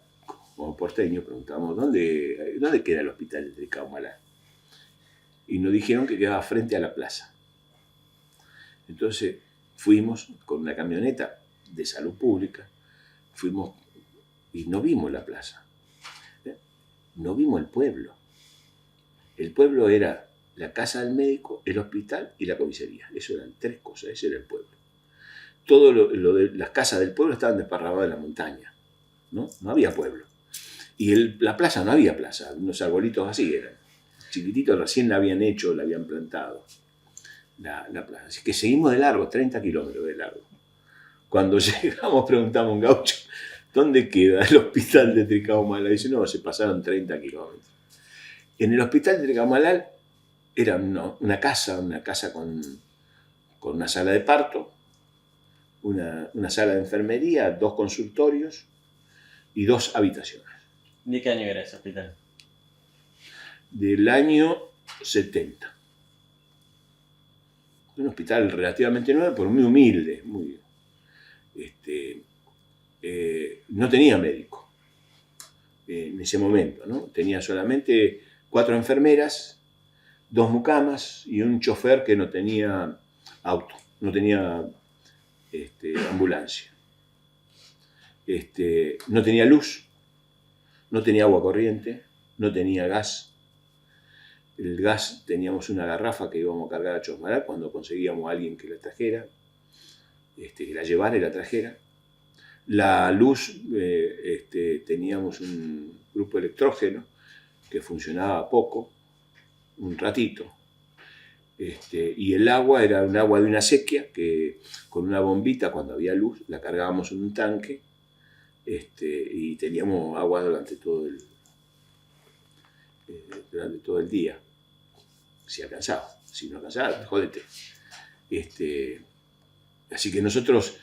como porteño, preguntamos ¿dónde queda el hospital de Tricaumalal? Y nos dijeron que quedaba frente a la plaza. Entonces fuimos con una camioneta de salud pública, fuimos y no vimos la plaza, no vimos el pueblo. El pueblo era la casa del médico, el hospital y la comisaría. Eso eran 3 cosas, ese era el pueblo. Todo lo de las casas del pueblo estaban desparramadas en la montaña, ¿no? No había pueblo. Y la plaza no había plaza, unos arbolitos así eran. Chiquititos, recién la habían hecho, la habían plantado, la plaza. Así que seguimos de largo, 30 kilómetros de largo. Cuando llegamos preguntamos a un gaucho, ¿dónde queda el hospital de Tricaumalal? Dice, no, se pasaron 30 kilómetros. En el hospital de Tricaumalal era una casa con una sala de parto, una sala de enfermería, 2 consultorios y 2 habitaciones. ¿De qué año era ese hospital? Del año 70. Un hospital relativamente nuevo, pero muy humilde. No tenía médico en ese momento, ¿no? Tenía solamente 4 enfermeras, 2 mucamas y un chofer que no tenía auto, no tenía ambulancia. No tenía luz, no tenía agua corriente, no tenía gas. El gas teníamos una garrafa que íbamos a cargar a Chosmalal cuando conseguíamos a alguien que la trajera, que la llevara y la trajera. La luz, teníamos un grupo electrógeno que funcionaba poco, un ratito. Y el agua era un agua de una acequia que con una bombita, cuando había luz, la cargábamos en un tanque y teníamos agua durante todo el día. Si alcanzaba, si no alcanzaba, jódete. Así que nosotros,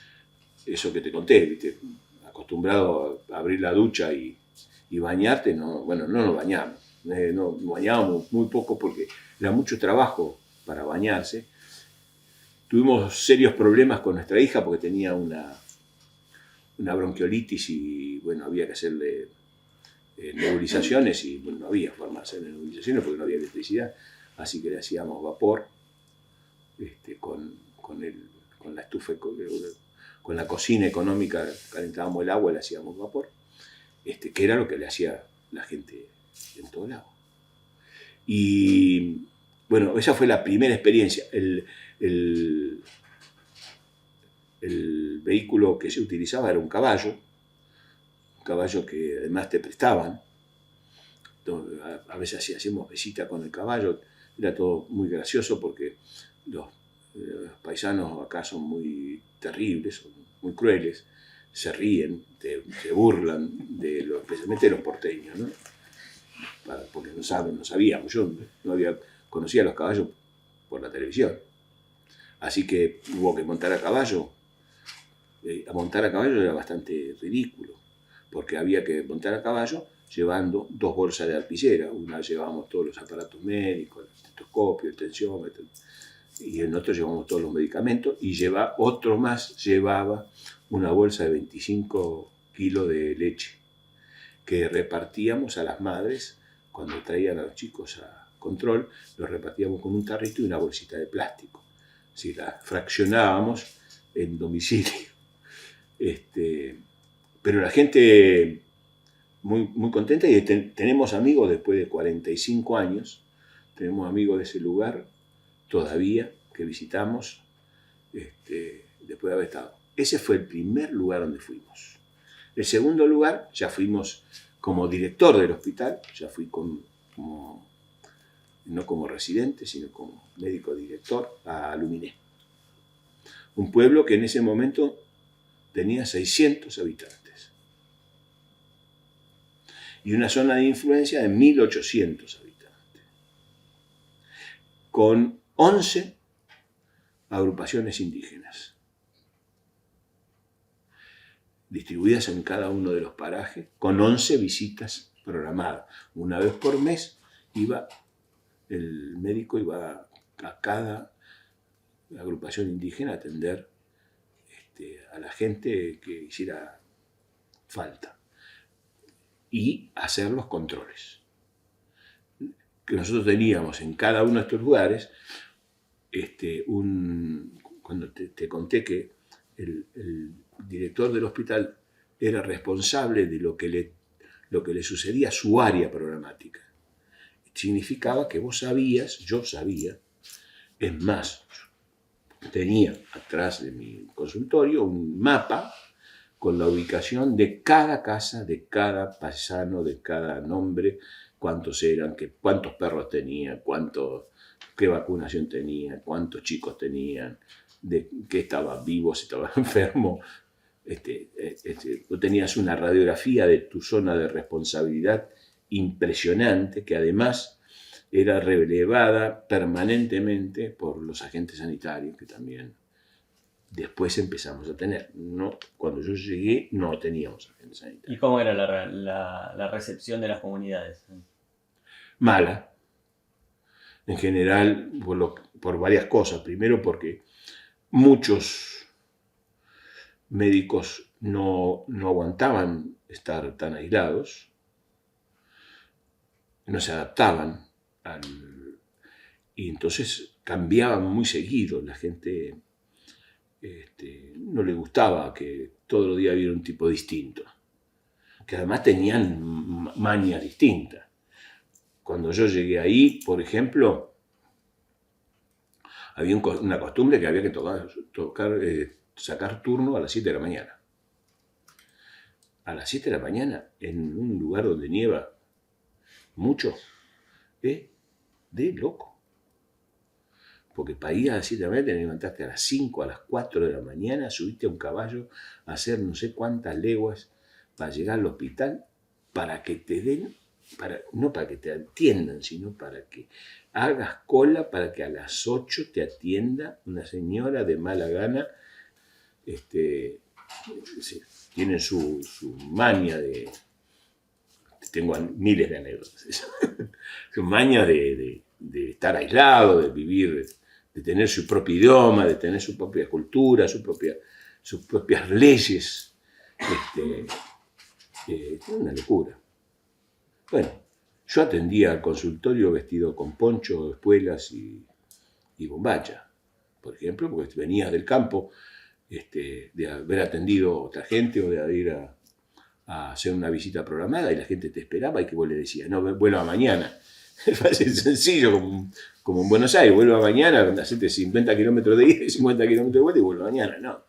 eso que te conté, ¿viste? Acostumbrado a abrir la ducha y bañarte, no nos bañamos. Nos bañábamos muy poco porque era mucho trabajo para bañarse. Tuvimos serios problemas con nuestra hija porque tenía una bronquiolitis y había que hacerle nebulizaciones y no había forma de hacerle nebulizaciones porque no había electricidad. Así que le hacíamos vapor con la estufa, con la cocina económica, calentábamos el agua y le hacíamos vapor, que era lo que le hacía la gente en todo lado. Y bueno, esa fue la primera experiencia. El vehículo que se utilizaba era un caballo que además te prestaban. A veces hacíamos visita con el caballo, era todo muy gracioso porque los paisanos acá son muy terribles, son muy crueles, se ríen, se burlan, especialmente de los porteños, ¿no? Porque no sabíamos, yo conocía a los caballos por la televisión, así que hubo que montar a caballo. Montar a caballo era bastante ridículo, porque había que montar a caballo llevando 2 bolsas de arpillera. Una llevábamos todos los aparatos médicos, el estetoscopio, el tensiómetro, y en otro llevábamos todos los medicamentos, y otro más llevaba una bolsa de 25 kilos de leche, que repartíamos a las madres cuando traían a los chicos a control, los repartíamos con un tarrito y una bolsita de plástico. Así la fraccionábamos en domicilio. Pero la gente muy, muy contenta, y tenemos amigos después de 45 años, tenemos amigos de ese lugar todavía que visitamos después de haber estado. Ese fue el primer lugar donde fuimos. El segundo lugar, ya fuimos como director del hospital, ya fui no como residente, sino como médico director a Luminé. Un pueblo que en ese momento tenía 600 habitantes. Y una zona de influencia de 1800 habitantes. Con 11 agrupaciones indígenas. distribuidas en cada uno de los parajes, con 11 visitas programadas. Una vez por mes el médico iba a cada agrupación indígena a atender a la gente que hiciera falta y hacer los controles. Que nosotros teníamos en cada uno de estos lugares, cuando te conté que el director del hospital era responsable de lo que le sucedía a su área programática. Significaba que vos sabías, yo sabía, es más, tenía atrás de mi consultorio un mapa con la ubicación de cada casa, de cada paisano, de cada nombre, cuántos eran, cuántos perros tenía, qué vacunación tenía, cuántos chicos tenían, de qué estaba vivo, si estaba enfermo. Tú tenías una radiografía de tu zona de responsabilidad impresionante, que además era relevada permanentemente por los agentes sanitarios, que también después empezamos a tener. No, cuando yo llegué no teníamos agentes sanitarios. ¿Y cómo era la recepción de las comunidades? Mala. En general, por varias cosas. Primero porque muchos médicos no aguantaban estar tan aislados, no se adaptaban y entonces cambiaban muy seguido. La gente no le gustaba que todos los días hubiera un tipo distinto, que además tenían mañas distintas. Cuando yo llegué ahí, por ejemplo, había una costumbre que había que sacar turno a las 7 de la mañana. A las 7 de la mañana, en un lugar donde nieva mucho, de loco. Porque para ir a las 7 de la mañana tenés que levantarte a las 5, a las 4 de la mañana, subiste a un caballo, a hacer no sé cuántas leguas para llegar al hospital, para que te den, no para que te atiendan, sino para que hagas cola, para que a las 8 te atienda una señora de mala gana. Tienen su maña de... Tengo miles de anécdotas. Su maña de estar aislado, de vivir, de tener su propio idioma, de tener su propia cultura, sus propias leyes. Es una locura. Bueno, yo atendía al consultorio vestido con poncho, espuelas y bombacha, por ejemplo, porque venías del campo de haber atendido a otra gente o de ir a hacer una visita programada y la gente te esperaba y que vos le decías, no, vuelva mañana. Es sencillo, como en Buenos Aires, vuelva mañana, hacete 50 kilómetros de ida y 50 kilómetros de vuelta y vuelva mañana. No,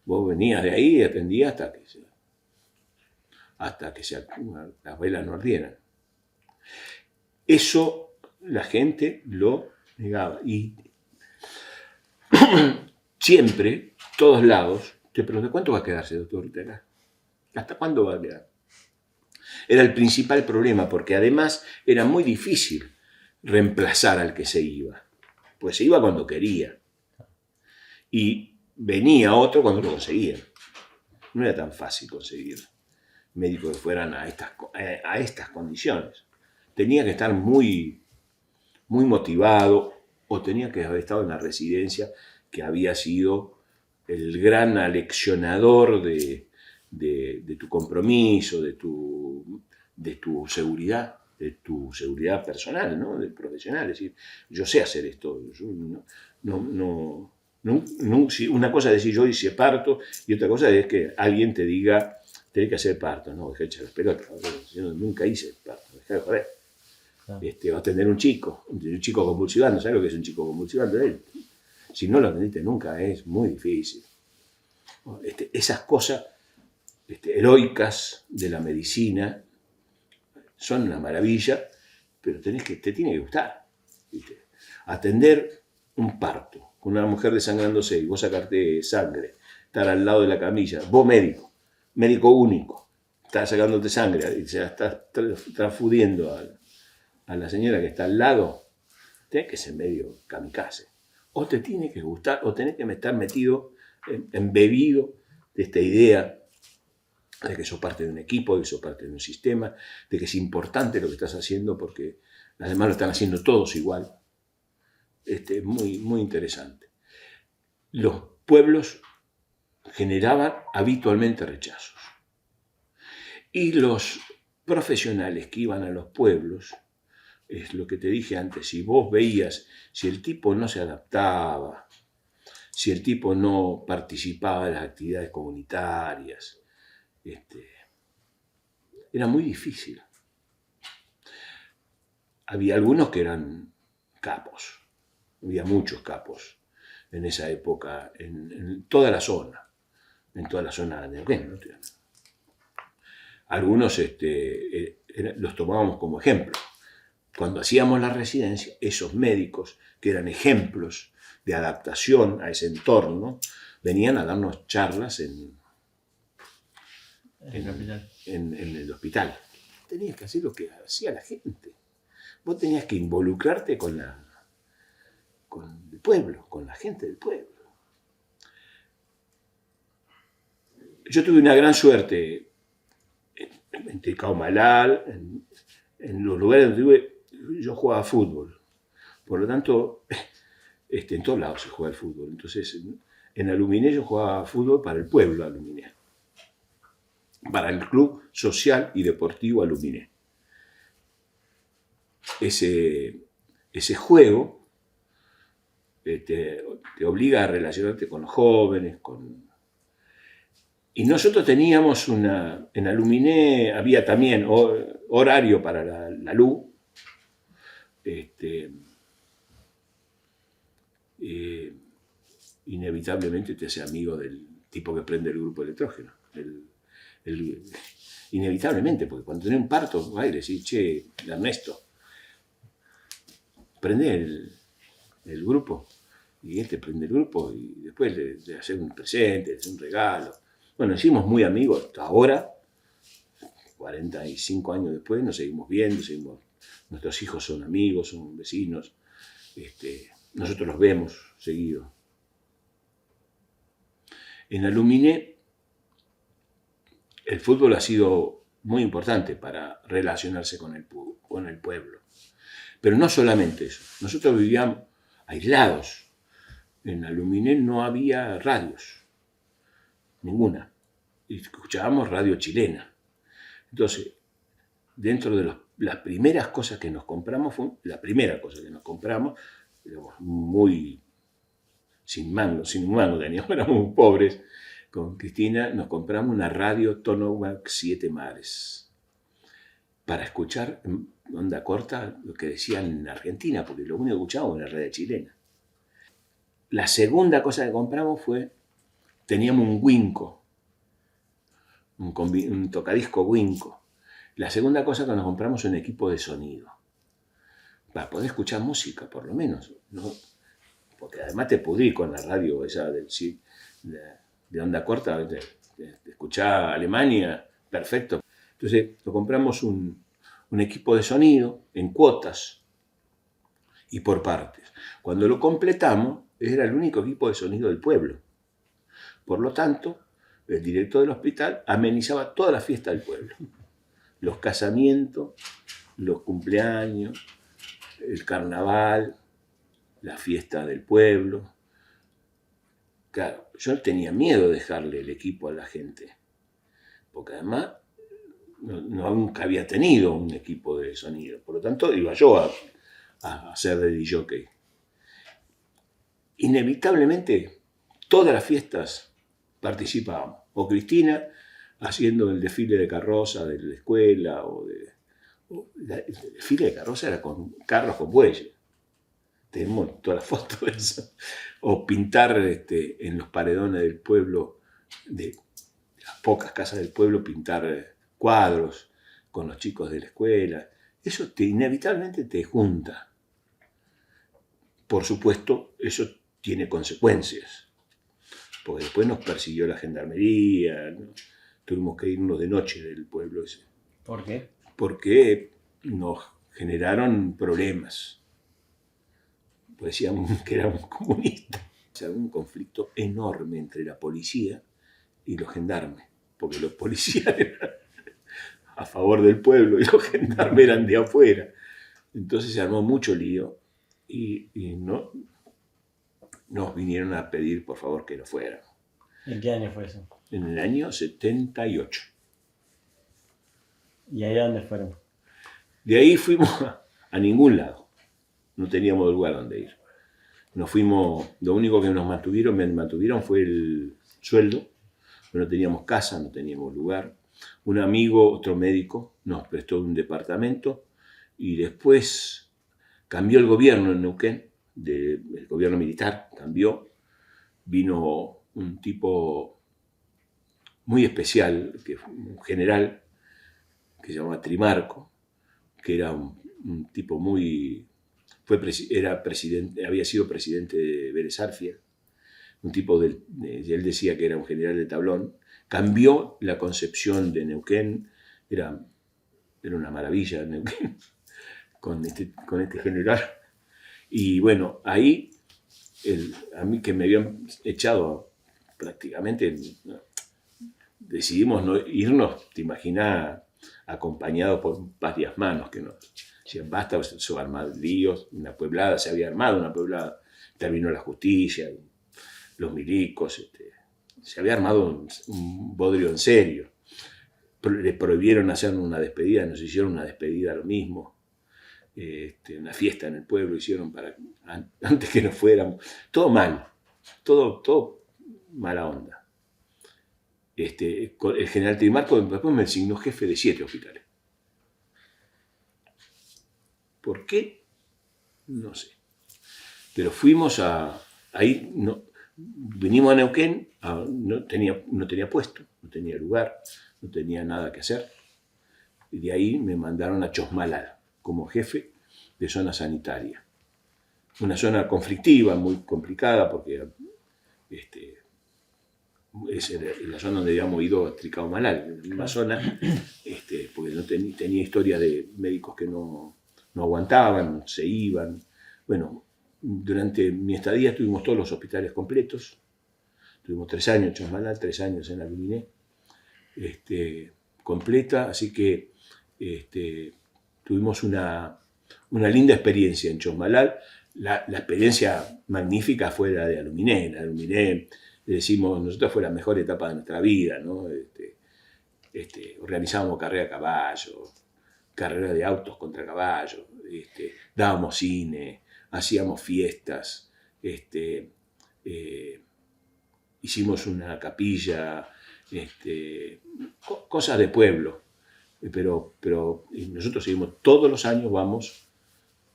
vos venías de ahí y atendías hasta que las velas no ardieran. Eso la gente lo negaba. Y siempre, todos lados, te preguntan, ¿cuánto va a quedarse, doctor Ortega? ¿Hasta cuándo va a quedar? Era el principal problema, porque además era muy difícil reemplazar al que se iba. Pues se iba cuando quería. Y venía otro cuando lo conseguía. No era tan fácil conseguir médicos que fueran a estas condiciones. Tenía que estar muy, muy motivado o tenía que haber estado en la residencia que había sido el gran aleccionador de tu compromiso, de tu seguridad, de tu seguridad personal, ¿no? De profesional. Es decir, yo sé hacer esto. Una cosa es decir yo hice parto y otra cosa es que alguien te diga tenés que hacer parto. No, dejá de echar las pelotas. Yo nunca hice parto. Dejá de joder. Va a tener un chico convulsivando. ¿Sabes lo que es un chico convulsivando? Si no lo atendiste nunca, es muy difícil. Esas cosas heroicas de la medicina son una maravilla, pero te tiene que gustar. ¿Viste? Atender un parto con una mujer desangrándose y vos sacarte sangre, estar al lado de la camilla, vos médico único, estás sacándote sangre y se la estás transfundiendo a la señora que está al lado, tenés que ser medio kamikaze. O te tiene que gustar, o tenés que estar metido, embebido de esta idea de que sos parte de un equipo, de que sos parte de un sistema, de que es importante lo que estás haciendo porque además lo están haciendo todos igual. Muy, muy interesante. Los pueblos generaban habitualmente rechazos. Y los profesionales que iban a los pueblos, es lo que te dije antes, si vos veías, si el tipo no se adaptaba, si el tipo no participaba de las actividades comunitarias, era muy difícil. Había algunos que eran capos, había muchos capos en esa época, en toda la zona de Neuquén, ¿no? Algunos los tomábamos como ejemplo. Cuando hacíamos la residencia, esos médicos, que eran ejemplos de adaptación a ese entorno, venían a darnos charlas en el hospital. Tenías que hacer lo que hacía la gente. Vos tenías que involucrarte con el pueblo, con la gente del pueblo. Yo tuve una gran suerte en Tecaumalal, en los lugares donde yo jugaba fútbol. Por lo tanto, en todos lados se juega el fútbol. Entonces, en Aluminé yo jugaba fútbol para el pueblo Aluminé, para el Club Social y Deportivo Aluminé. Ese juego te obliga a relacionarte con los jóvenes, y nosotros teníamos en Aluminé había también horario para la luz. Inevitablemente te hace amigo del tipo que prende el grupo de electrógeno. Inevitablemente, porque cuando tenés un parto, va y le decís, che, Ernesto, prende el grupo. Y prende el grupo y después le hace un presente, le hace un regalo. Bueno, nos hicimos muy amigos hasta ahora, 45 años después, nos seguimos viendo, nuestros hijos son amigos, son vecinos, nosotros los vemos seguido. En Aluminé, el fútbol ha sido muy importante para relacionarse con el pueblo. Pero no solamente eso, nosotros vivíamos aislados. En Aluminé no había radios, ninguna. Y escuchábamos radio chilena. Entonces, dentro de las primeras cosas que nos compramos, muy sin un mango teníamos, éramos muy pobres. Con Cristina nos compramos una radio Tonomax 7 Mares para escuchar en onda corta lo que decían en Argentina, porque lo único que escuchábamos era la radio chilena. La segunda cosa que compramos teníamos un Winco, un tocadisco Winco. La segunda cosa que nos compramos es un equipo de sonido, para poder escuchar música, por lo menos, ¿no? Porque además te pudrí con la radio esa de onda corta, de escuchar Alemania, perfecto. Entonces nos compramos un equipo de sonido en cuotas y por partes. Cuando lo completamos, era el único equipo de sonido del pueblo. Por lo tanto, el director del hospital amenizaba toda la fiesta del pueblo. Los casamientos, los cumpleaños, el carnaval, la fiesta del pueblo. Claro, yo tenía miedo de dejarle el equipo a la gente, porque además nunca había tenido un equipo de sonido. Por lo tanto, iba yo a hacer de DJ. Inevitablemente, todas las fiestas participábamos. O Cristina haciendo el desfile de carroza de la escuela, el desfile de carroza era con carros con bueyes. Tenemos todas las fotos de eso. O pintar en los paredones del pueblo, de las pocas casas del pueblo, pintar cuadros con los chicos de la escuela. Eso inevitablemente te junta. Por supuesto, eso tiene consecuencias, porque después nos persiguió la gendarmería, ¿no? Tuvimos que irnos de noche del pueblo ese. ¿Por qué? Porque nos generaron problemas. Pues decían que éramos comunistas. O sea, un conflicto enorme entre la policía y los gendarmes. porque los policías eran a favor del pueblo y los gendarmes eran de afuera. Entonces se armó mucho lío y no, nos vinieron a pedir por favor que no fueran. ¿En qué año fue eso? En el año 78. ¿Y ahí a dónde fueron? De ahí fuimos a ningún lado. No teníamos lugar donde ir. Nos fuimos, lo único que me mantuvieron fue el sueldo. No teníamos casa, no teníamos lugar. Un amigo, otro médico, nos prestó un departamento y después cambió el gobierno en Neuquén, el gobierno militar cambió. Vino un tipo muy especial, un general, que se llamaba Trimarco, que era un tipo muy... era presidente, había sido presidente de Vélez Arfiel, un tipo él decía que era un general de tablón, cambió la concepción de Neuquén, era una maravilla Neuquén, con este general. Y bueno, ahí, a mí que me habían echado prácticamente, decidimos no irnos, te imaginas, acompañados por varias manos que nos decían, basta, eso armar líos, una pueblada, se había armado una pueblada, terminó la justicia, los milicos, se había armado un bodrio en serio. Les prohibieron hacer una despedida, nos hicieron una despedida lo mismo, una fiesta en el pueblo hicieron antes que nos fuéramos, todo mal, todo mala onda. El general Trimarco después me designó jefe de 7 hospitales. ¿Por qué? No sé. Pero fuimos ahí, vinimos a Neuquén, no tenía puesto, no tenía lugar, no tenía nada que hacer. Y de ahí me mandaron a Chosmalal como jefe de zona sanitaria. Una zona conflictiva, muy complicada, porque es la zona donde habíamos ido a Tricaumalal, una zona, porque no tenía historia de médicos que no aguantaban, se iban. Bueno, durante mi estadía tuvimos todos los hospitales completos. Tuvimos 3 años en Chosmalal, 3 años en Aluminé, completa, así que tuvimos una linda experiencia en Chosmalal. La experiencia magnífica fue la de Aluminé. En Aluminé, decimos, nosotros fue la mejor etapa de nuestra vida, ¿no? Organizábamos carrera de caballo, carrera de autos contra caballos, dábamos cine, hacíamos fiestas, hicimos una capilla, cosas de pueblo, pero nosotros seguimos, todos los años vamos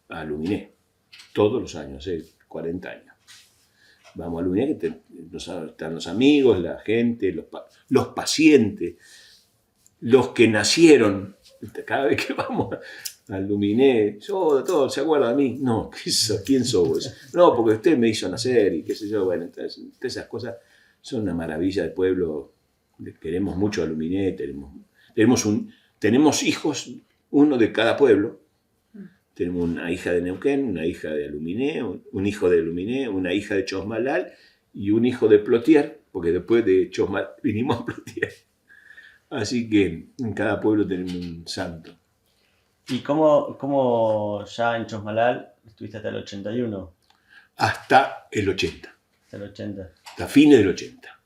a Aluminé, todos los años, 40 años. Vamos a Aluminé, que están los amigos, la gente, los pacientes, los que nacieron. Cada vez que vamos a Aluminé, todo se acuerda de mí. No, ¿quién sos vos? No, porque usted me hizo nacer y qué sé yo. Bueno, entonces, esas cosas son una maravilla del pueblo. Queremos mucho a Aluminé, tenemos hijos, uno de cada pueblo. Tenemos una hija de Neuquén, una hija de Aluminé, un hijo de Aluminé, una hija de Chosmalal y un hijo de Plotier, porque después de Chosmalal vinimos a Plotier. Así que en cada pueblo tenemos un santo. ¿Y cómo ya en Chosmalal estuviste hasta el 81? Hasta el 80. Hasta el 80. Hasta fines del 80.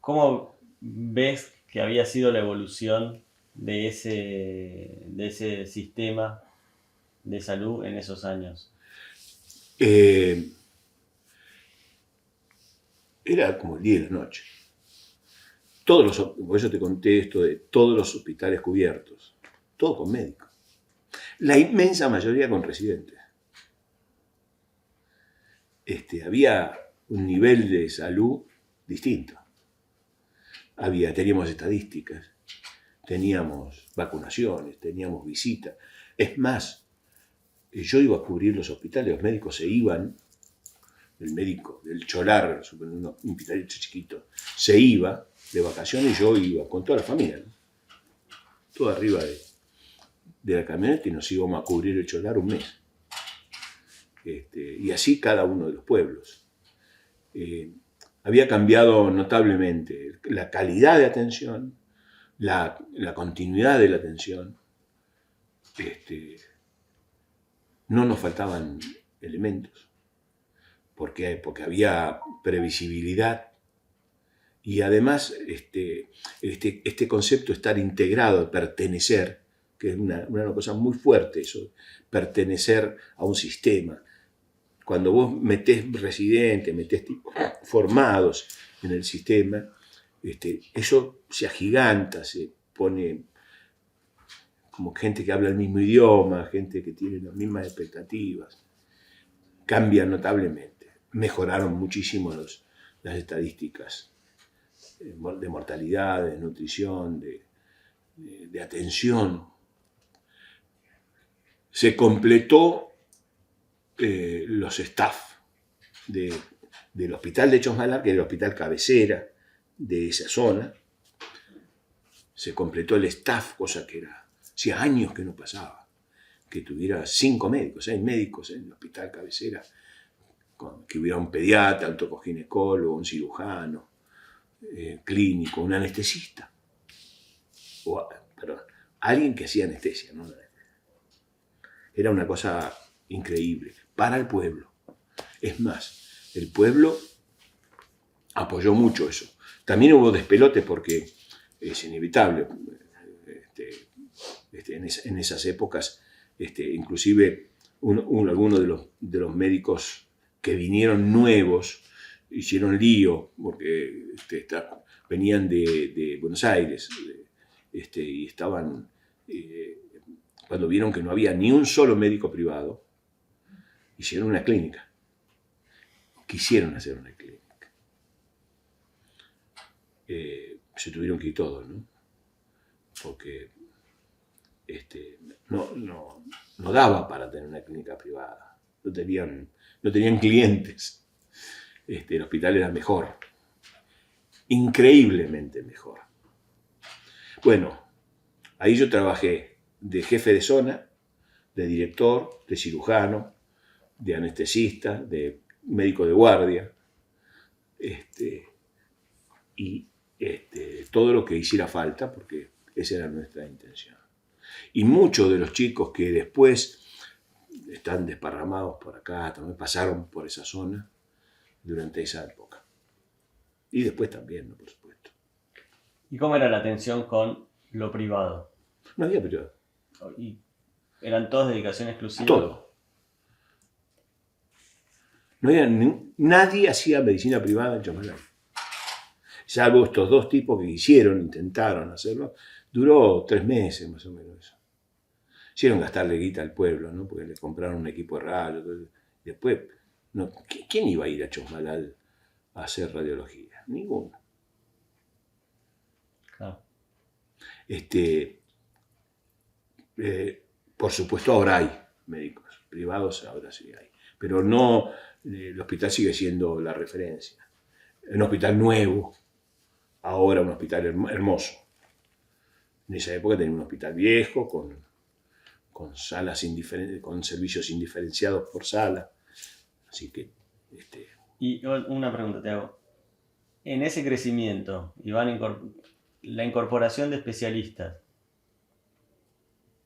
¿Cómo ves que había sido la evolución de ese sistema de salud en esos años? Era como el día y la noche. Por eso te conté esto de todos los hospitales cubiertos, todo con médicos. La inmensa mayoría con residentes. Había un nivel de salud distinto. Teníamos estadísticas, teníamos vacunaciones, teníamos visitas. Es más, yo iba a cubrir los hospitales, los médicos se iban, el médico del Cholar, un hospitalito chiquito, se iba de vacaciones y yo iba con toda la familia, ¿no? Todo arriba de la camioneta y nos íbamos a cubrir el Cholar un mes. Y así cada uno de los pueblos. había cambiado notablemente. La calidad de atención, la continuidad de la atención, no nos faltaban elementos, porque había previsibilidad y además este concepto de estar integrado, de pertenecer, que es una cosa muy fuerte eso, pertenecer a un sistema. Cuando vos metés residentes, metés tipos formados en el sistema, eso se agiganta, se pone como gente que habla el mismo idioma, gente que tiene las mismas expectativas. Cambian notablemente. Mejoraron muchísimo las estadísticas de mortalidad, de nutrición, de atención. Se completó los staff del hospital de Chosmalal, que era el hospital cabecera de esa zona. Se completó el staff, cosa que hacía años que no pasaba, que tuviera 5 médicos, 6 médicos en el hospital cabecera, que hubiera un pediatra, un tocoginecólogo, un cirujano clínico, un anestesista, perdón, alguien que hacía anestesia, ¿no? Era una cosa increíble para el pueblo. Es más, el pueblo apoyó mucho eso. También hubo despelote porque es inevitable. En esas épocas, inclusive algunos de los médicos que vinieron nuevos hicieron lío porque venían de Buenos Aires y estaban, cuando vieron que no había ni un solo médico privado, hicieron una clínica. Quisieron hacer una clínica. Se tuvieron que ir todos, ¿no? Porque no daba para tener una clínica privada. No tenían clientes. El hospital era mejor. Increíblemente mejor. Bueno, ahí yo trabajé de jefe de zona, de director, de cirujano, de anestesista, de médico de guardia, y todo lo que hiciera falta, porque esa era nuestra intención. Y muchos de los chicos que después están desparramados por acá, también pasaron por esa zona durante esa época. Y después también, ¿no? Por supuesto. ¿Y cómo era la atención con lo privado? No había privado. ¿Y eran todos dedicación exclusiva? Todo. No había nadie hacía medicina privada en Chosmalal. Salvo estos 2 tipos que intentaron hacerlo. Duró 3 meses más o menos eso. Hicieron gastarle guita al pueblo, ¿no? Porque le compraron un equipo de radio. Después, no, ¿quién iba a ir a Chosmalal a hacer radiología? Ninguno. Claro. Por supuesto ahora hay médicos privados, ahora sí hay. Pero no, el hospital sigue siendo la referencia. Un hospital nuevo, ahora un hospital hermoso. En esa época tenía un hospital viejo, con salas con servicios indiferenciados por sala. Así que... Y una pregunta te hago. En ese crecimiento, Iván, la incorporación de especialistas,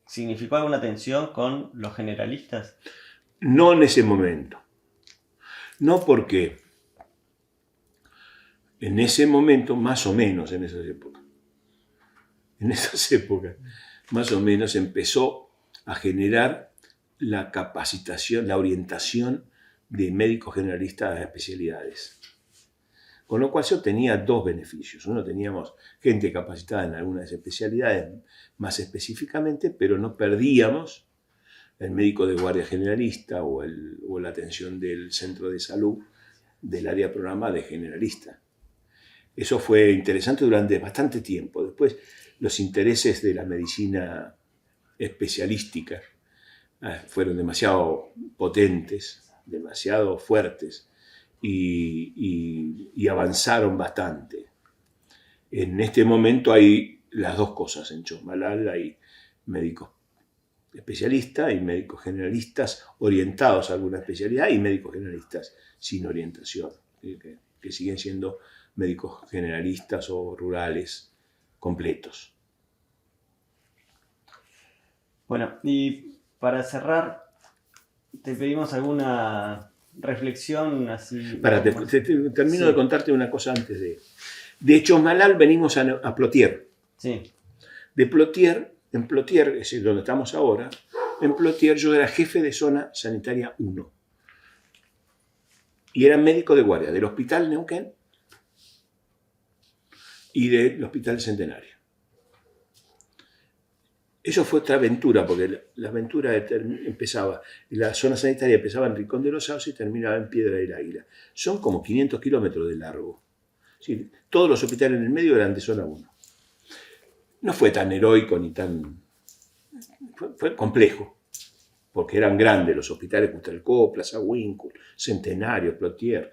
¿significó alguna tensión con los generalistas? No en ese momento. No porque en ese momento, más o menos en esas épocas, más o menos empezó a generar la capacitación, la orientación de médicos generalistas a especialidades. Con lo cual yo tenía 2 beneficios. Uno, teníamos gente capacitada en algunas especialidades más específicamente, pero no perdíamos el médico de guardia generalista o la atención del centro de salud del área de programa de generalista. Eso fue interesante durante bastante tiempo. Después, los intereses de la medicina especialística fueron demasiado potentes, demasiado fuertes y avanzaron bastante. En este momento hay las 2 cosas en Chosmalal. Hay médicos especialistas y médicos generalistas orientados a alguna especialidad y médicos generalistas sin orientación. que siguen siendo médicos generalistas o rurales completos. Bueno, y para cerrar, te pedimos alguna reflexión así. Termino Sí. de contarte una cosa antes de... De Chosmalal venimos a Plotier. Sí. De Plotier, en Plotier, es decir, donde estamos ahora, en Plotier yo era jefe de zona sanitaria 1. Y era médico de guardia del Hospital Neuquén y del Hospital Centenario. Eso fue otra aventura, porque la aventura empezaba, la zona sanitaria empezaba en Rincón de los Sauces y terminaba en Piedra del Águila. Son como 500 kilómetros de largo. ¿Sí? Todos los hospitales en el medio eran de zona 1. No fue tan heroico ni tan... Fue complejo, porque eran grandes los hospitales, Cutralcó, Plaza Wincul, Centenario, Plotier.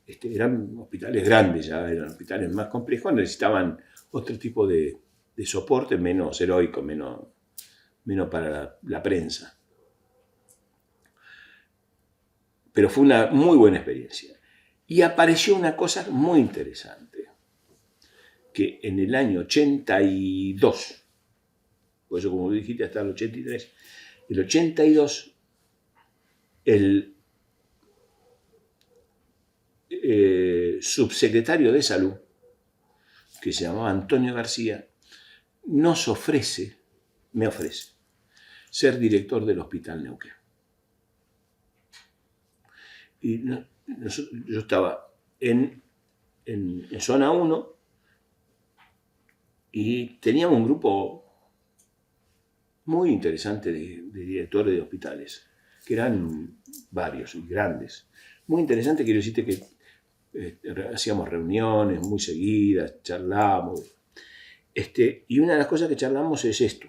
Eran hospitales grandes, ya eran hospitales más complejos, necesitaban otro tipo de soporte menos heroico, menos para la prensa. Pero fue una muy buena experiencia. Y apareció una cosa muy interesante, que en el año 82, por eso como dijiste hasta el 83, el 82, el subsecretario de Salud, que se llamaba Antonio García, me ofrece ser director del Hospital Neuquén. Y yo estaba en zona 1 y teníamos un grupo muy interesante de directores de hospitales, que eran varios y grandes. Muy interesante, quiero decirte que hacíamos reuniones muy seguidas, charlábamos. Y una de las cosas que charlamos es esto,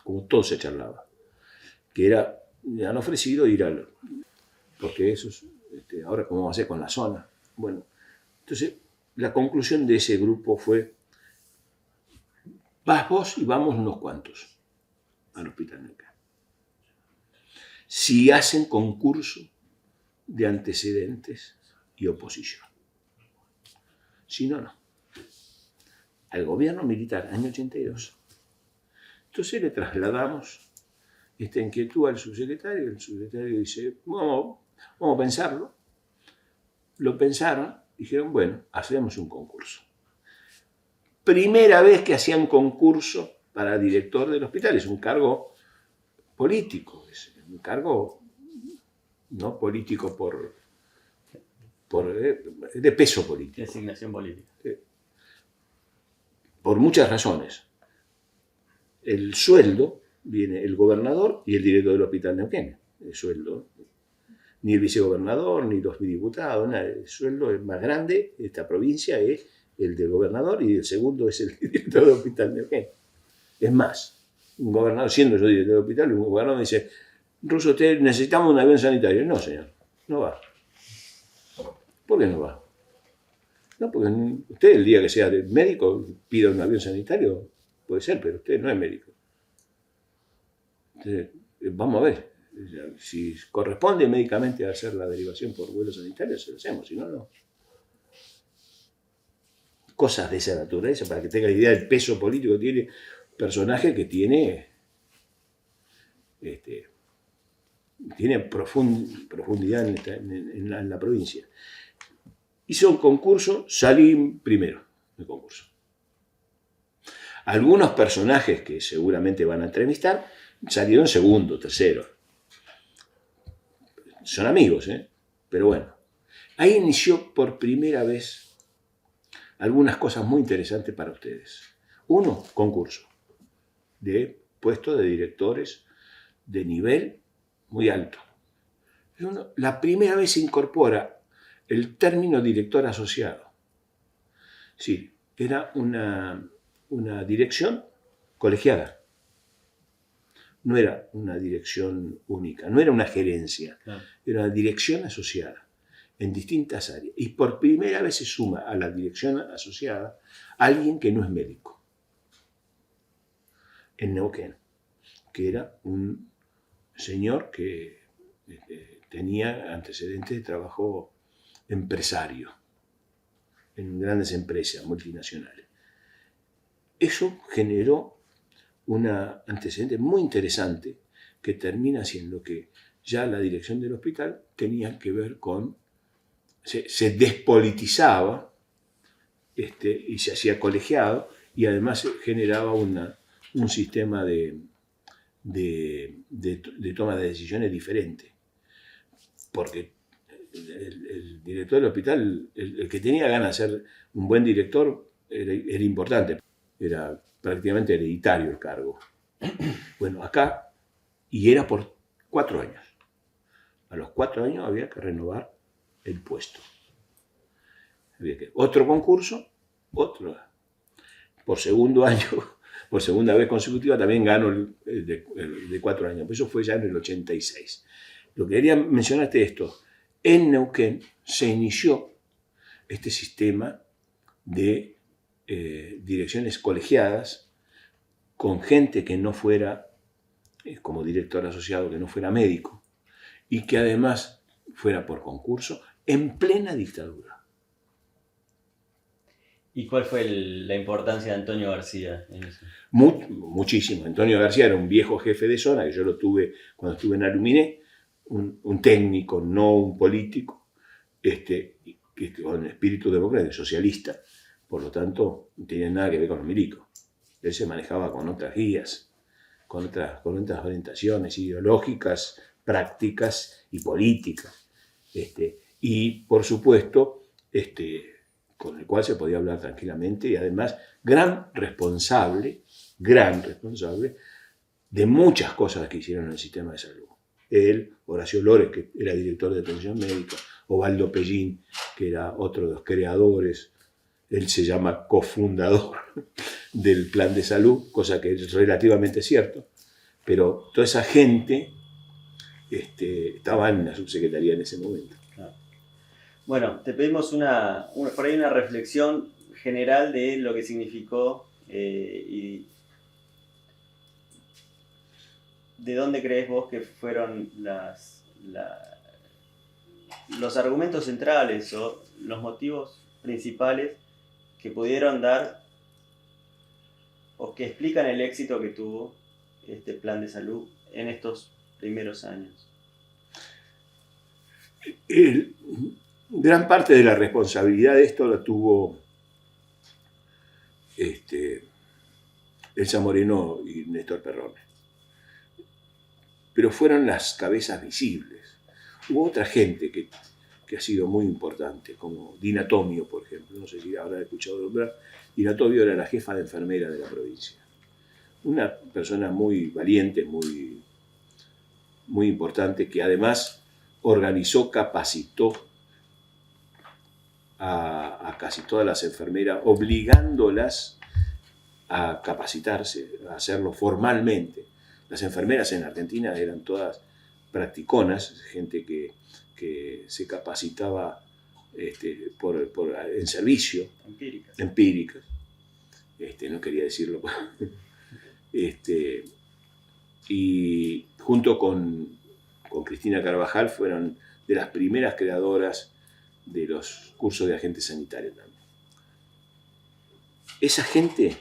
como todo se charlaba, que era, me han ofrecido ir porque eso es, ahora cómo vamos a hacer con la zona. Bueno, entonces la conclusión de ese grupo fue, vas vos y vamos unos cuantos al Hospital Neuquén. Si hacen concurso de antecedentes y oposición. Si no, no. Al gobierno militar, año 82. Entonces le trasladamos esta inquietud al subsecretario. El subsecretario dice, vamos a pensarlo. Lo pensaron, dijeron, bueno, hacemos un concurso. Primera vez que hacían concurso para director del hospital. Es un cargo político, es un cargo no político de peso político. Designación política. Por muchas razones. El sueldo viene el gobernador y el director del Hospital Neuquén. El sueldo, ni el vicegobernador, ni los diputados, nada. El sueldo es más grande de esta provincia es el del gobernador y el segundo es el director del Hospital Neuquén. Es más, un gobernador, siendo yo director del hospital, un gobernador me dice, Russo, necesitamos un avión sanitario. No, señor, no va. ¿Por qué no va? No, porque usted el día que sea médico pida un avión sanitario, puede ser, pero usted no es médico. Entonces, vamos a ver. Si corresponde médicamente a hacer la derivación por vuelo sanitario, se lo hacemos, si no, no. Cosas de esa naturaleza, para que tenga idea del peso político que tiene un personaje que tiene profundidad en la provincia. Hice un concurso, salí primero del concurso. Algunos personajes que seguramente van a entrevistar salieron segundo, tercero. Son amigos, pero bueno. Ahí inició por primera vez algunas cosas muy interesantes para ustedes. Uno, concurso de puestos de directores de nivel muy alto. La primera vez se incorpora el término director asociado. Sí, era una dirección colegiada. No era una dirección única, no era una gerencia, era una dirección asociada en distintas áreas. Y por primera vez se suma a la dirección asociada alguien que no es médico. En Neuquén, que era un señor que tenía antecedentes de trabajo empresario. en grandes empresas multinacionales. Eso generó un antecedente muy interesante que termina siendo que ya la dirección del hospital tenía que ver con, se despolitizaba y se hacía colegiado, y además generaba un sistema de toma de decisiones diferente. Porque el director del hospital, el que tenía ganas de ser un buen director, era importante. Era prácticamente hereditario el cargo. Bueno, acá, y era por 4 años. A los 4 años había que renovar el puesto. Otro concurso, otro. Por segundo año, por segunda vez consecutiva, también ganó el de 4 años. Eso fue ya en el 86. Lo que quería mencionarte es esto. En Neuquén se inició este sistema de direcciones colegiadas con gente que no fuera, como director asociado, que no fuera médico, y que además fuera por concurso, en plena dictadura. ¿Y cuál fue la importancia de Antonio García en eso? Muchísimo. Antonio García era un viejo jefe de zona, que yo lo tuve cuando estuve en Aluminé, un técnico, no un político, con espíritu democrático, socialista, por lo tanto no tenía nada que ver con los milicos. Él se manejaba con otras guías, con otras orientaciones ideológicas, prácticas y políticas. Y por supuesto, con el cual se podía hablar tranquilamente, y además gran responsable de muchas cosas que hicieron en el sistema de salud. Él, Horacio Lores, que era director de atención médica, Ovaldo Pellín, que era otro de los creadores, él se llama cofundador del plan de salud, cosa que es relativamente cierto, pero toda esa gente estaba en la subsecretaría en ese momento. Bueno, te pedimos por ahí una reflexión general de lo que significó y de dónde crees vos que fueron los argumentos centrales o los motivos principales que pudieron dar o que explican el éxito que tuvo este plan de salud en estos primeros años. Gran parte de la responsabilidad de esto la tuvo Elsa Moreno y Néstor Perrone. Pero fueron las cabezas visibles. Hubo otra gente que ha sido muy importante, como Dina Tomio, por ejemplo. No sé si habrá escuchado nombrar. Dina Tomio era la jefa de enfermera de la provincia. Una persona muy valiente, muy, muy importante, que además organizó, capacitó a casi todas las enfermeras, obligándolas a capacitarse, a hacerlo formalmente. Las enfermeras en Argentina eran todas practiconas, gente que se capacitaba en servicio. Empíricas. No quería decirlo. Y junto con Cristina Carvajal fueron de las primeras creadoras de los cursos de agentes sanitarios también. Esa gente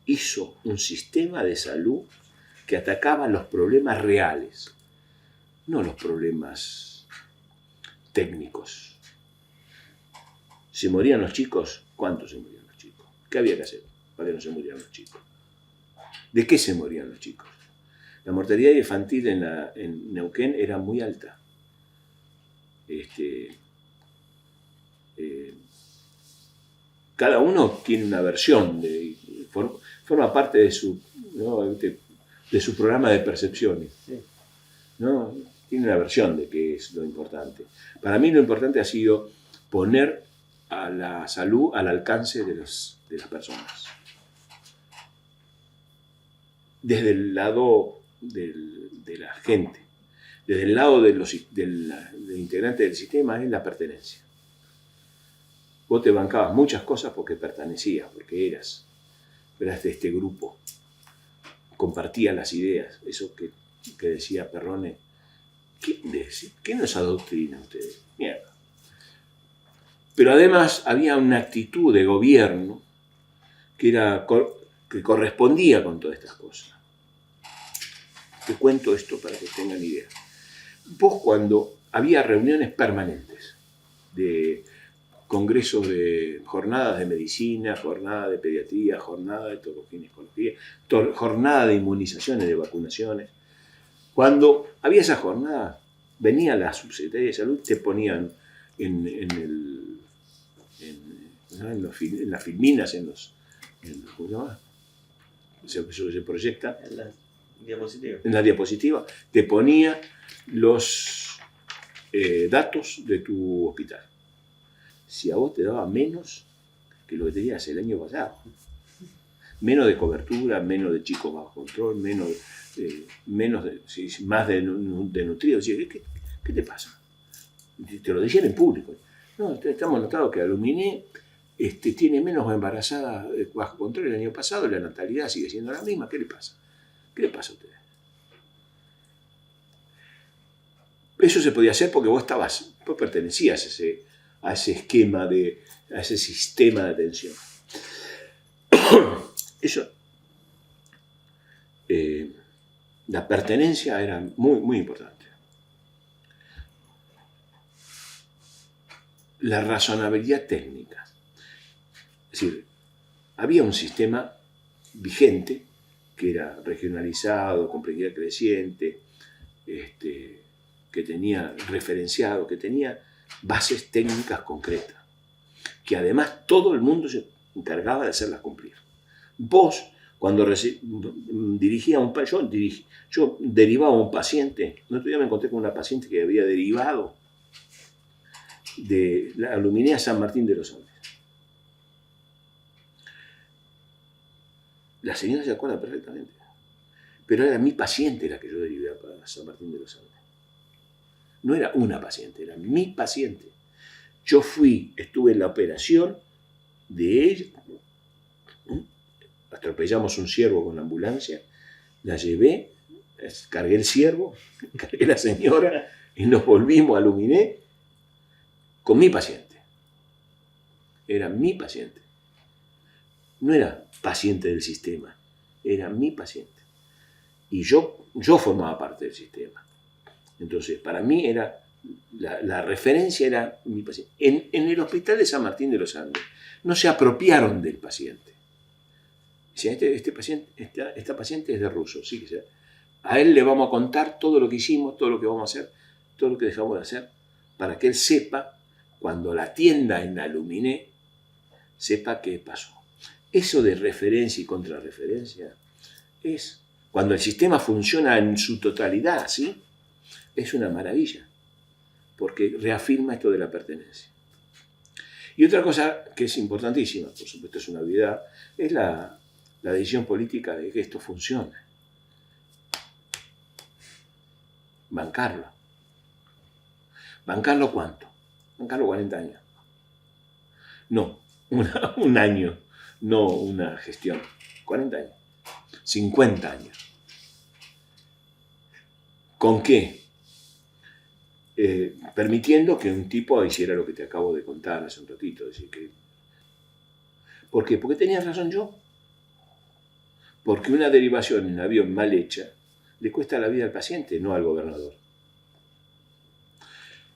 hizo un sistema de salud que atacaba los problemas reales, no los problemas técnicos. ¿Se morían los chicos? ¿Cuántos se morían los chicos? ¿Qué había que hacer para que no se murieran los chicos? ¿De qué se morían los chicos? La mortalidad infantil en Neuquén era muy alta. Cada uno tiene una versión, forma parte de su programa de percepciones. Sí. ¿No? Tiene una versión de qué es lo importante. Para mí lo importante ha sido poner a la salud al alcance de las personas. Desde el lado de la gente, desde el lado del integrante del sistema, es la pertenencia. Vos te bancabas muchas cosas porque pertenecías, porque eras de este grupo, compartías las ideas, eso que decía Perrone. ¿Qué nos adoctrina ustedes? Mierda. Pero además había una actitud de gobierno que correspondía con todas estas cosas. Te cuento esto para que tengan idea. Vos, cuando había reuniones permanentes de congresos de jornadas de medicina, jornada de pediatría, jornada de tocoginecología, jornada de inmunizaciones, de vacunaciones, cuando había esa jornada, venía la subsecretaría de salud, te ponían en las filminas, ¿cómo se llama? Se proyecta. En la diapositiva. En la diapositiva, te ponía los datos de tu hospital. Si a vos te daba menos que lo que tenías el año pasado, menos de cobertura, menos de chicos bajo control, más de nutridos, ¿qué te pasa? Te lo decían en público. No, estamos notando que Aluminé tiene menos embarazadas bajo control el año pasado, la natalidad sigue siendo la misma, ¿qué le pasa? ¿Qué le pasa a ustedes? Eso se podía hacer porque vos pertenecías a ese esquema, a ese sistema de atención. Eso, la pertenencia era muy, muy importante. La razonabilidad técnica. Es decir, había un sistema vigente que era regionalizado, complejidad creciente, que tenía referenciado, que tenía bases técnicas concretas, que además todo el mundo se encargaba de hacerlas cumplir. Vos, cuando dirigía un yo derivaba a un paciente, el otro día me encontré con una paciente que había derivado de la Aluminé a San Martín de los Andes. La señora se acuerda perfectamente, pero era mi paciente la que yo derivé a San Martín de los Andes. No era una paciente, era mi paciente. Yo estuve en la operación de ella, atropellamos un ciervo con la ambulancia, la llevé, cargué el ciervo, cargué la señora y nos volvimos a Aluminé con mi paciente. Era mi paciente. No era paciente del sistema, era mi paciente. Y yo formaba parte del sistema. Entonces, para mí la referencia era mi paciente. En el hospital de San Martín de los Andes no se apropiaron del paciente. Decían, esta paciente es de Russo, sí que sea. A él le vamos a contar todo lo que hicimos, todo lo que vamos a hacer, todo lo que dejamos de hacer, para que él sepa, cuando la atienda en Aluminé, sepa qué pasó. Eso de referencia y contrarreferencia es, cuando el sistema funciona en su totalidad, ¿sí? Es una maravilla, porque reafirma esto de la pertenencia. Y otra cosa que es importantísima, por supuesto es una obviedad, es la decisión política de que esto funcione. Bancarlo. ¿Bancarlo cuánto? Bancarlo 40 años. No, un año, no una gestión. 40 años. 50 años. ¿Con qué? Permitiendo que un tipo hiciera lo que te acabo de contar hace un ratito. Decir que, ¿por qué? Porque tenía razón yo. Porque una derivación en avión mal hecha le cuesta la vida al paciente, no al gobernador.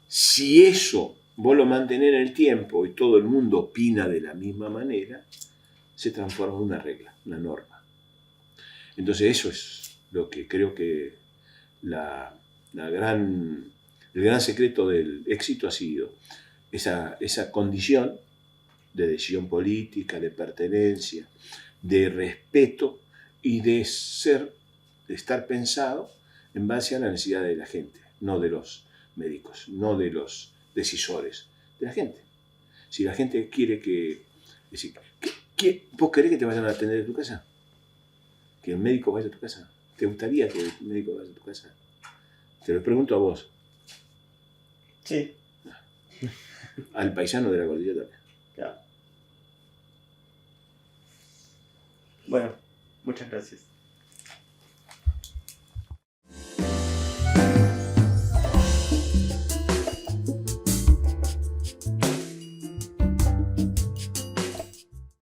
Si eso vos lo mantenés en el tiempo y todo el mundo opina de la misma manera, se transforma en una regla, una norma. Entonces eso es lo que creo que el gran secreto del éxito ha sido esa condición de decisión política, de pertenencia, de respeto y de estar pensado en base a la necesidad de la gente, no de los médicos, no de los decisores, de la gente. Si la gente quiere ¿vos querés que te vayan a atender en tu casa? ¿Que el médico vaya a tu casa? ¿Te gustaría que el médico vaya a tu casa? Te lo pregunto a vos. Sí. Al paisano de la cordillera también. Claro. Bueno, muchas gracias.